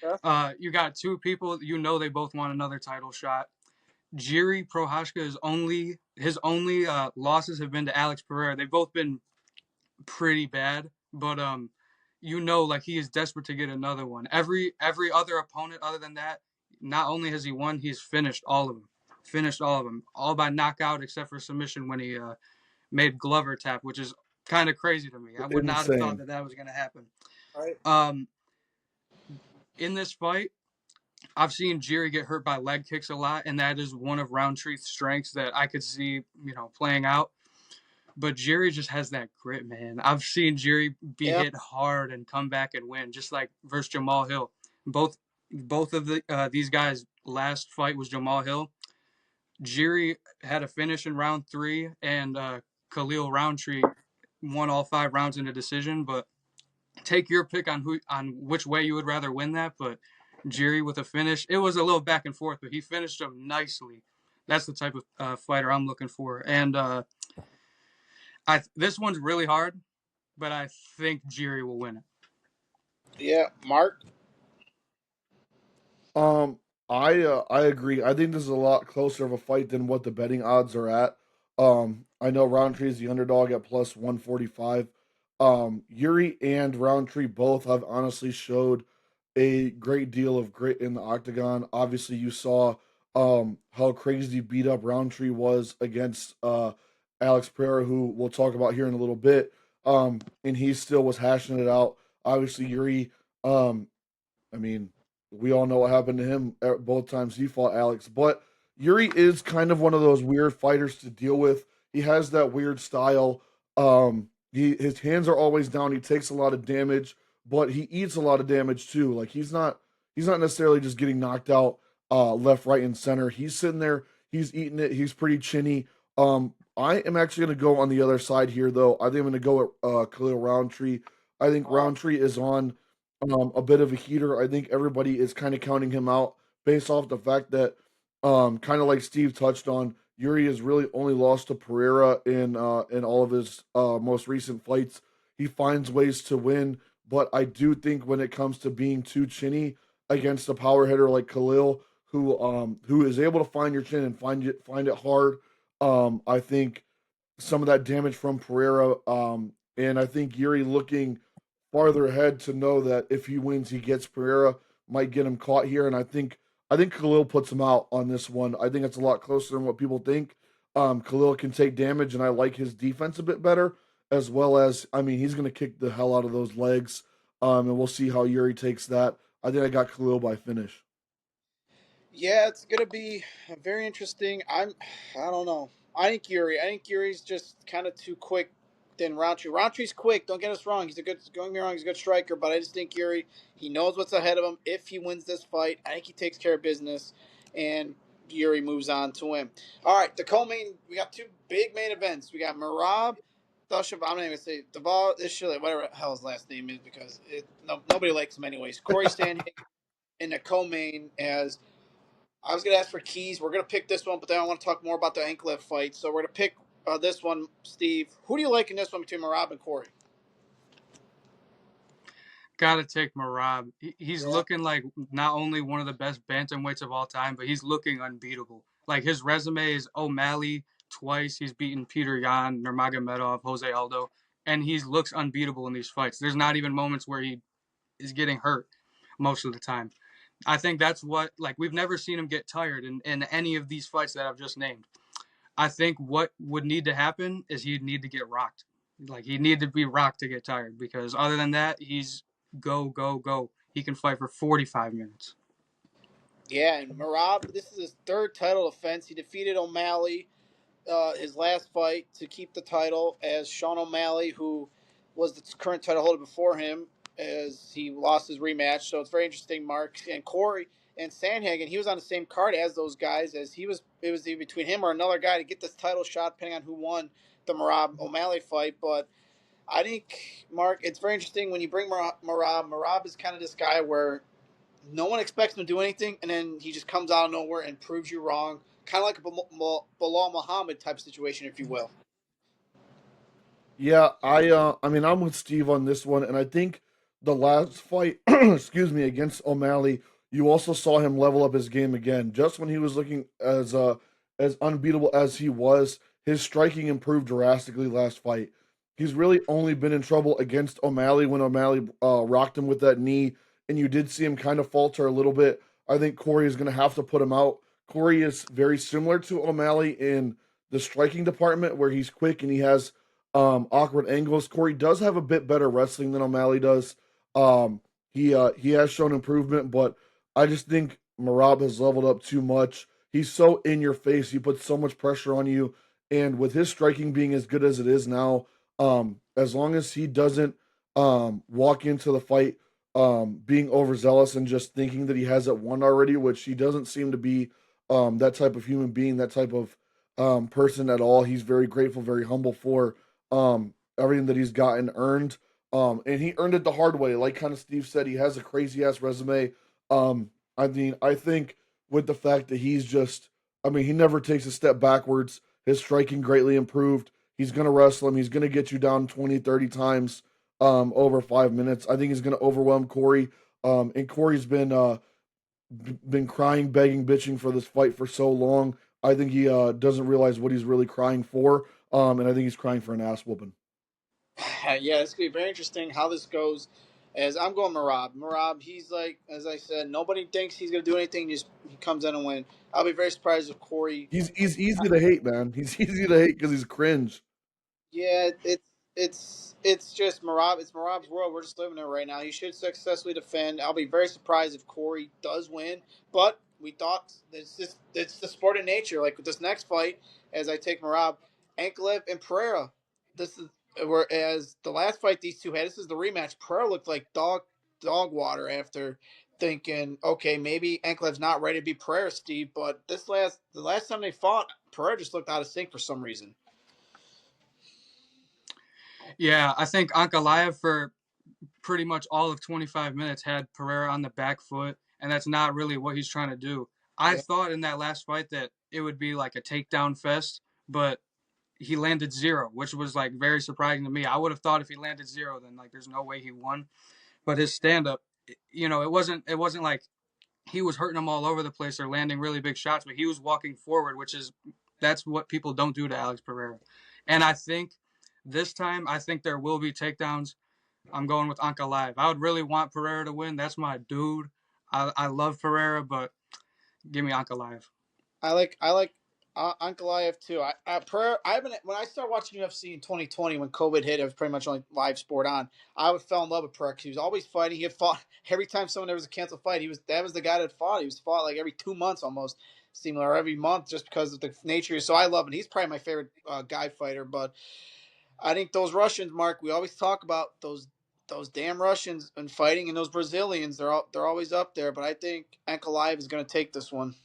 Okay. you got two people, they both want another title shot. Jiri Prohaska his only losses have been to Alex Pereira. They've both been pretty bad, but like he is desperate to get another one. Every other opponent other than that, not only has he won, he's finished all of them. Finished all of them, all by knockout except for submission when he made Glover tap, which is kind of crazy to me. I would not have thought Insane. that was going to happen. Right. Um, in this fight, I've seen Jiri get hurt by leg kicks a lot, and that is one of Roundtree's strengths that I could see, playing out. But Jiri just has that grit, man. I've seen Jiri be Yeah. hit hard and come back and win, just like versus Jamal Hill. Both of these guys' last fight was Jamal Hill. Jiri had a finish in round 3, and Khalil Roundtree won all 5 rounds in a decision. But take your pick on which way you would rather win that. But Jiri with a finish, it was a little back and forth, but he finished him nicely. That's the type of fighter I'm looking for. And this one's really hard, but I think Jiri will win it. Yeah. Mark. Um, I agree. I think this is a lot closer of a fight than what the betting odds are at. I know Roundtree is the underdog at plus 145. Yuri and Roundtree both have honestly showed a great deal of grit in the octagon. Obviously, you saw how crazy beat up Roundtree was against Alex Pereira, who we'll talk about here in a little bit. And he still was hashing it out. Obviously, Yuri um I mean, we all know what happened to him at both times he fought Alex. But Yuri is kind of one of those weird fighters to deal with. He has that weird style. His hands are always down. He takes a lot of damage, but he eats a lot of damage too. Like he's not necessarily just getting knocked out left, right, and center. He's sitting there. He's eating it. He's pretty chinny. I am actually going to go on the other side here, though. I think I'm going to go at Khalil Roundtree. I think Roundtree is on a bit of a heater. I think everybody is kind of counting him out based off the fact that, kind of like Steve touched on, Yuri has really only lost to Pereira in all of his most recent fights. He finds ways to win, but I do think when it comes to being too chinny against a power hitter like Khalil, who is able to find your chin and find it hard, I think some of that damage from Pereira, and I think Yuri looking farther ahead to know that if he wins, he gets Pereira, might get him caught here. And I think Khalil puts him out on this one. I think it's a lot closer than what people think. Khalil can take damage, and I like his defense a bit better, as well as, I mean, he's going to kick the hell out of those legs. And we'll see how Yuri takes that. I think I got Khalil by finish. Yeah, it's gonna be very interesting. I don't know. I think Yuri. I think Yuri's just kind of too quick than Roundtree. Roundtree's quick. Don't get us wrong. He's a good. Don't get me wrong. He's a good striker. But I just think Yuri. He knows what's ahead of him. If he wins this fight, I think he takes care of business, and Yuri moves on to win. All right, the co-main. We got 2 big main events. We got Marab. I'm not even gonna say Deval. This shit, whatever the hell his last name is, because nobody likes him anyways. Corey Sandhagen in the co-main as I was going to ask for keys. We're going to pick this one, but then I want to talk more about the Anklev fight. So we're going to pick this one, Steve. Who do you like in this one between Marab and Corey? Gotta take Marab. He's Yeah. looking like not only one of the best bantamweights of all time, but he's looking unbeatable. Like his resume is O'Malley twice. He's beaten Peter Yan, Nurmagomedov, Jose Aldo, and he looks unbeatable in these fights. There's not even moments where he is getting hurt most of the time. I think that's what, like, we've never seen him get tired in any of these fights that I've just named. I think what would need to happen is he'd need to get rocked. Like, he'd need to be rocked to get tired, because other than that, he's go, go, go. He can fight for 45 minutes. Yeah, and Marab, this is his 3rd title defense. He defeated O'Malley his last fight to keep the title, as Sean O'Malley, who was the current title holder before him, as he lost his rematch. So it's very interesting, Mark. And Corey and Sandhagen, he was on the same card as those guys, as it was between him or another guy to get this title shot, depending on who won the Marab O'Malley fight. But I think, Mark, it's very interesting when you bring Marab. Marab is kind of this guy where no one expects him to do anything, and then he just comes out of nowhere and proves you wrong. Kind of like a Bilal Muhammad type situation, if you will. Yeah, I mean I'm with Steve on this one, and I think the last fight, excuse me, against O'Malley, you also saw him level up his game again. Just when he was looking as unbeatable as he was, his striking improved drastically last fight. He's really only been in trouble against O'Malley when O'Malley rocked him with that knee, and you did see him kind of falter a little bit. I think Corey is going to have to put him out. Corey is very similar to O'Malley in the striking department, where he's quick and he has awkward angles. Corey does have a bit better wrestling than O'Malley does. Um, he has shown improvement, but I just think Marab has leveled up too much. He's so in your face. He puts so much pressure on you, and with his striking being as good as it is now, as long as he doesn't walk into the fight being overzealous and just thinking that he has it won already, which he doesn't seem to be that type of human being, that type of person at all. He's very grateful, very humble for everything that he's gotten earned. And he earned it the hard way. Like kind of Steve said, he has a crazy ass resume. I mean, I think with the fact that he's just, I mean, he never takes a step backwards. His striking greatly improved. He's going to wrestle him. He's going to get you down 20, 30 times over 5 minutes. I think he's going to overwhelm Corey. And Corey's been crying, begging, bitching for this fight for so long. I think he doesn't realize what he's really crying for. And I think he's crying for an ass whooping. Yeah, it's gonna be very interesting how this goes. As I'm going Marab. Marab, he's like, as I said, nobody thinks he's gonna do anything. Just he comes in and win. I'll be very surprised if Corey. He's easy to hate, man. He's easy to hate because he's cringe. Yeah, it's just Marab. It's Marab's world. We're just living in it right now. He should successfully defend. I'll be very surprised if Corey does win. But we thought it's the sport of nature. Like with this next fight, as I take Marab, Ankalev and Pereira. This is whereas the last fight these two had. This is the rematch. Pereira looked like dog water after thinking, okay, maybe Ankalev's not ready to be Pereira, Steve. But the last time they fought, Pereira just looked out of sync for some reason. Yeah, I think Ankalaev for pretty much all of 25 minutes had Pereira on the back foot, and that's not really what he's trying to do. I Yeah. thought in that last fight that it would be like a takedown fest, but he landed zero, which was like very surprising to me. I would have thought if he landed zero, then like there's no way he won. But his stand up, it wasn't like he was hurting him all over the place or landing really big shots, but he was walking forward, that's what people don't do to Alex Pereira. And I think this time, I think there will be takedowns. I'm going with Ankalaev. I would really want Pereira to win. That's my dude. I love Pereira, but give me Ankalaev. I like Ankalaev too. I haven't when I started watching UFC in 2020 when COVID hit. It was pretty much only live sport on. I fell in love with Pereira. He was always fighting. He had fought every time there was a canceled fight. That was the guy that fought. He was fought like every 2 months almost, seemed or every month just because of the nature. So I love him. He's probably my favorite guy fighter. But I think those Russians, Mark. We always talk about those damn Russians and fighting, and those Brazilians. They're always up there. But I think Ankalaev is going to take this one.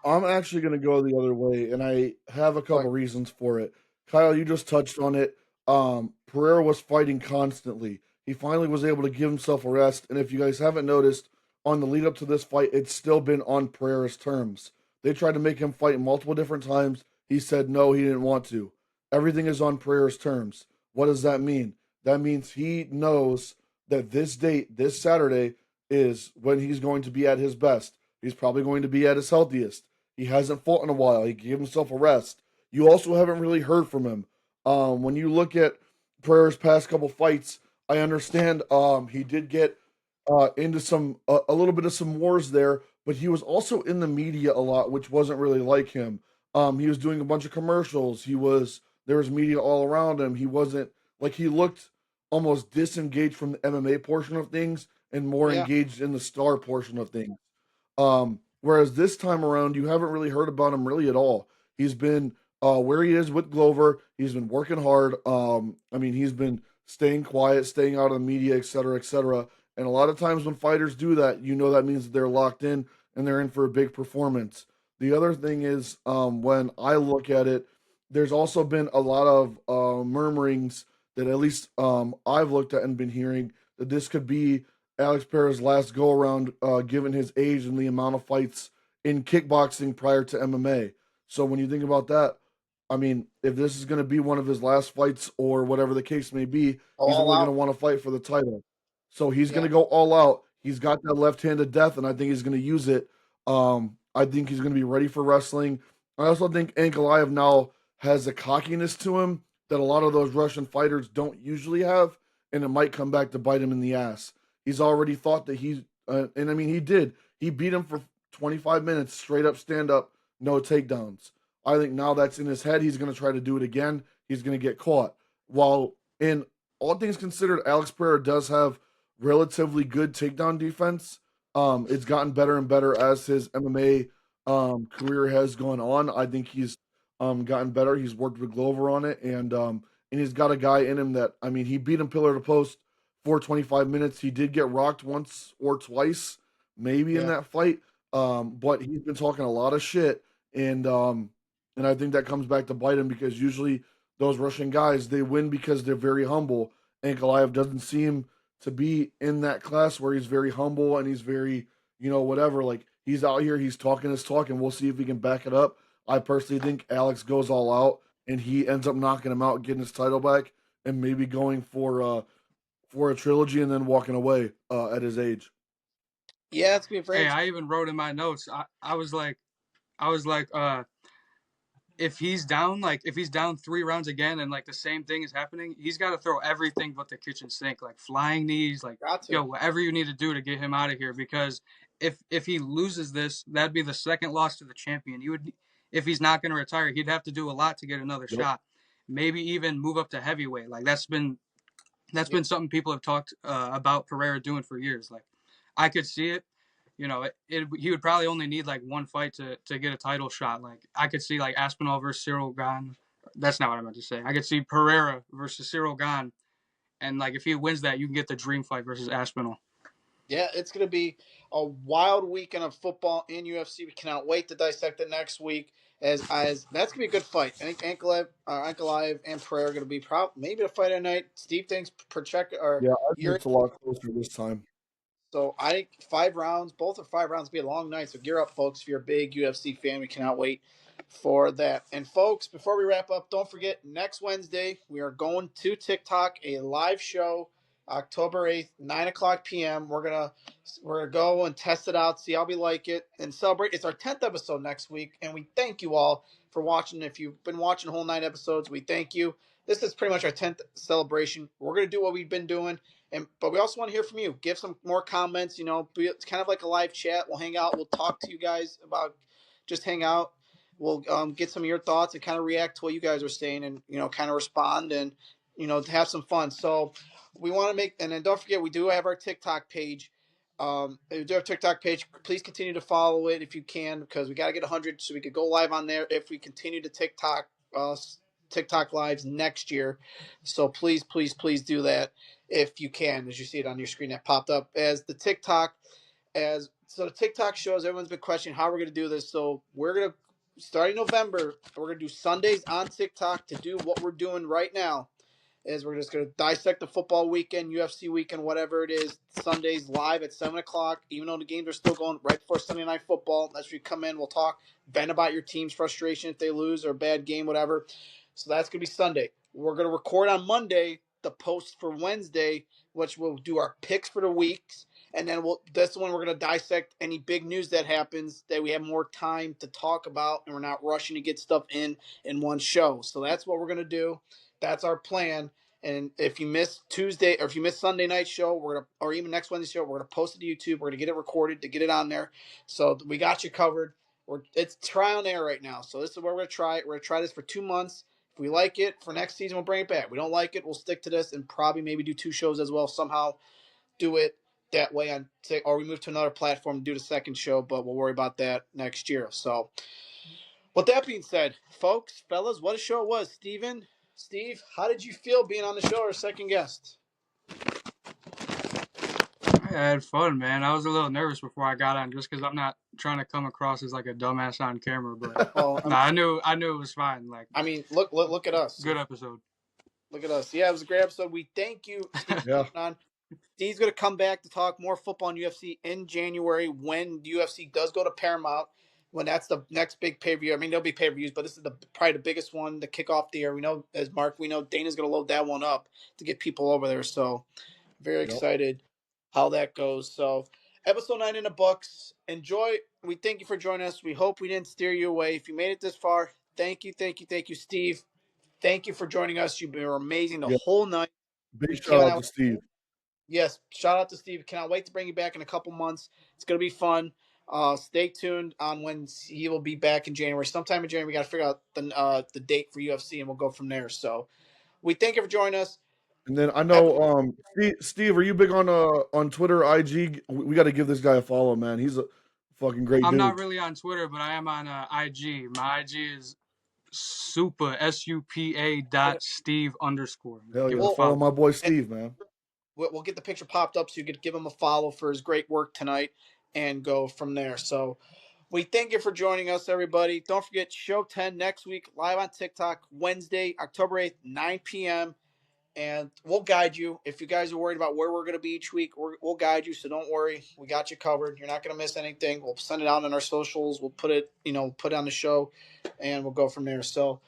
I'm actually going to go the other way, and I have a couple reasons for it. Kyle, you just touched on it. Pereira was fighting constantly. He finally was able to give himself a rest, and if you guys haven't noticed, on the lead up to this fight, it's still been on Pereira's terms. They tried to make him fight multiple different times. He said no, he didn't want to. Everything is on Pereira's terms. What does that mean? That means he knows that this date, this Saturday, is when he's going to be at his best. He's probably going to be at his healthiest. He hasn't fought in a while. He gave himself a rest. You also haven't really heard from him. When you look at Pereira's past couple fights, I understand he did get into a little bit of some wars there, but he was also in the media a lot, which wasn't really like him. He was doing a bunch of commercials. There was media all around him. He wasn't like he looked almost disengaged from the MMA portion of things and more Yeah. engaged in the star portion of things. Whereas this time around, you haven't really heard about him really at all. He's been where he is with Glover. He's been working hard. I mean, he's been staying quiet, staying out of the media, et cetera, et cetera. And a lot of times when fighters do that, you know that means that they're locked in and they're in for a big performance. The other thing is, when I look at it, there's also been a lot of murmurings that at least I've looked at and been hearing that this could be Alex Pereira's last go around, given his age and the amount of fights in kickboxing prior to MMA. So when you think about that, I mean, if this is going to be one of his last fights or whatever the case may be, he's All only going to out. want to fight for the title. So he's going Yeah. to go all out. He's got that left-handed death, and I think he's going to use it. I think he's going to be ready for wrestling. I also think Ankalaev now has a cockiness to him that a lot of those Russian fighters don't usually have, and it might come back to bite him in the ass. He's already thought that and I mean, he did. He beat him for 25 minutes, straight up stand up, no takedowns. I think now that's in his head. He's going to try to do it again. He's going to get caught. While, in all things considered, Alex Pereira does have relatively good takedown defense. It's gotten better and better as his MMA career has gone on. I think he's gotten better. He's worked with Glover on it, and he's got a guy in him that, I mean, he beat him pillar to post for 25 minutes. He did get rocked once or twice, maybe in Yeah. that fight, but he's been talking a lot of shit, and I think that comes back to bite him because usually those Russian guys, they win because they're very humble, and Goliath doesn't seem to be in that class where he's very humble and he's very, whatever. Like, he's out here, he's talking his talk, and we'll see if he can back it up. I personally think Alex goes all out and he ends up knocking him out, getting his title back, and maybe going for a trilogy and then walking away at his age. Yeah, it's gonna be very Hey, interesting. I even wrote in my notes. I was like, if he's down, like if he's down 3 rounds again, and like the same thing is happening, he's got to throw everything but the kitchen sink, like flying knees, like Got to. yo, whatever you need to do to get him out of here. Because if he loses this, that'd be the second loss to the champion. You would, if he's not going to retire, he'd have to do a lot to get another Yep. shot. Maybe even move up to heavyweight. Like that's Yeah. been something people have talked about Pereira doing for years. Like I could see it. He would probably only need like one fight to get a title shot. Like I could see like Aspinall versus Cyril Gane. That's not what I meant to say. I could see Pereira versus Cyril Gane, and like if he wins that, you can get the dream fight versus Aspinall. Yeah, it's going to be a wild weekend of football in UFC. We cannot wait to dissect it next week. As that's going to be a good fight. I think Ankalaev and Pereira are going to be maybe a fight at night. Steve thinks Pacheco or Yeah, I think you're it's a lot closer this time. so I think 5 rounds. Both are 5 rounds. Be a long night. So gear up, folks. If you're a big UFC fan, we cannot wait for that. And folks, before we wrap up, don't forget next Wednesday we are going to TikTok, a live show, October 8th, 9 o'clock p.m. We're gonna go and test it out, see how we like it, and celebrate. It's our 10th episode next week, and we thank you all for watching. If you've been watching the whole 9 episodes, we thank you. This is pretty much our 10th celebration. We're gonna do what we've been doing. But we also want to hear from you. Give some more comments. It's kind of like a live chat. We'll hang out. We'll talk to you guys about just hang out. We'll get some of your thoughts and kind of react to what you guys are saying, and kind of respond and have some fun. So we want to and then don't forget we do have our TikTok page. We do have a TikTok page. Please continue to follow it if you can, because we got to get 100 so we could go live on there if we continue to TikTok lives next year. So please, please, please do that if you can, as you see it on your screen that popped up as the TikTok. The TikTok shows, everyone's been questioning how we're going to do this. So we're going to, starting November, we're going to do Sundays on TikTok to do what we're doing right now. Is we're just going to dissect the football weekend, UFC weekend, whatever it is. Sundays live at 7 o'clock, even though the games are still going right before Sunday Night Football. That's where you come in. We'll talk, vent about your team's frustration if they lose or a bad game, whatever. So that's going to be Sunday. We're going to record on Monday the post for Wednesday, which we'll do our picks for the weeks. And then that's when we're going to dissect any big news that happens that we have more time to talk about and we're not rushing to get stuff in one show. So that's what we're going to do. That's our plan. And if you miss Tuesday or if you miss Sunday night show, or even next Wednesday show, we're gonna post it to YouTube. We're gonna get it recorded to get it on there. So we got you covered. It's trial and error right now. So this is where we're gonna try it. We're gonna try this for 2 months. If we like it for next season, we'll bring it back. If we don't like it, we'll stick to this and probably maybe do 2 shows as well. Somehow do it that way or we move to another platform and do the second show, but we'll worry about that next year. So with that being said, folks, fellas, what a show it was. Steve, how did you feel being on the show or second guest? I had fun, man. I was a little nervous before I got on, just because I'm not trying to come across as like a dumbass on camera. But Well, no, I knew it was fine. Like, look at us. good episode. Look at us. Yeah, it was a great episode. We thank you, Steve, for Yeah. being on. Steve's going to come back to talk more football and UFC in January when the UFC does go to Paramount, when that's the next big pay-per-view. I mean, there'll be pay-per-views, but this is probably the biggest one to kick off the year. We know, as Mark, we know Dana's going to load that one up to get people over there. So very Yep. excited how that goes. So episode 9 in the books. Enjoy. We thank you for joining us. We hope we didn't steer you away. If you made it this far, thank you, Steve. Thank you for joining us. You've been amazing the Yeah, whole night. big We shout out cannot. to Steve. Yes, shout out to Steve. Cannot wait to bring you back in a couple months. It's gonna be fun. Stay tuned on when he will be back in January. Sometime in January, we got to figure out the date for UFC, and we'll go from there. So we thank you for joining us. And then I Have, know, Steve, are you big on Twitter, IG? We got to give this guy a follow, man. He's a fucking great I'm not dude. really on Twitter, but I am on IG. My IG is SUPA dot Steve underscore. Hell Give yeah, it a we'll follow follow. my boy and Steve, man. we'll get the picture popped up so you could give him a follow for his great work tonight, and go from there. So we thank you for joining us, everybody. Don't forget Show 10 next week live on TikTok Wednesday, October 8th, 9 p.m. And we'll guide you. If you guys are worried about where we're going to be each week, we'll guide you. So don't worry. We got you covered. You're not going to miss anything. We'll send it out on our socials. We'll put it, put it on the show, and we'll go from there. So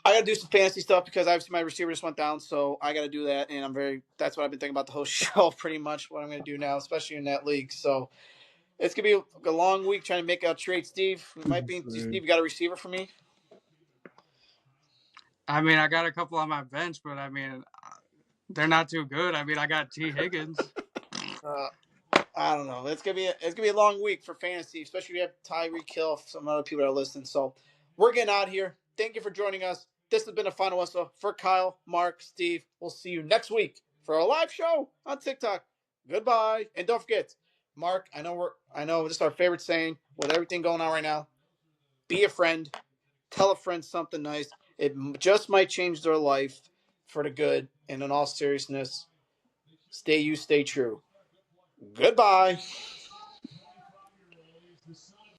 I got to do some fancy stuff because obviously my receiver just went down. So I got to do that. And that's what I've been thinking about the whole show, pretty much what I'm going to do now, especially in that league. So it's going to be a long week trying to make a trade. Steve, Steve, you got a receiver for me? I mean, I got a couple on my bench, but I mean, they're not too good. I mean, I got T. Higgins. Uh, I don't know. It's gonna be a long week for fantasy, especially if you have Tyreek Hill, some other people that are listening. So we're getting out of here. Thank you for joining us. This has been a final whistle for Kyle, Mark, Steve. We'll see you next week for a live show on TikTok. Goodbye, and don't forget, Mark. I know this is our favorite saying with everything going on right now. Be a friend. Tell a friend something nice. It just might change their life for the good. And in all seriousness, stay you, stay true. Goodbye.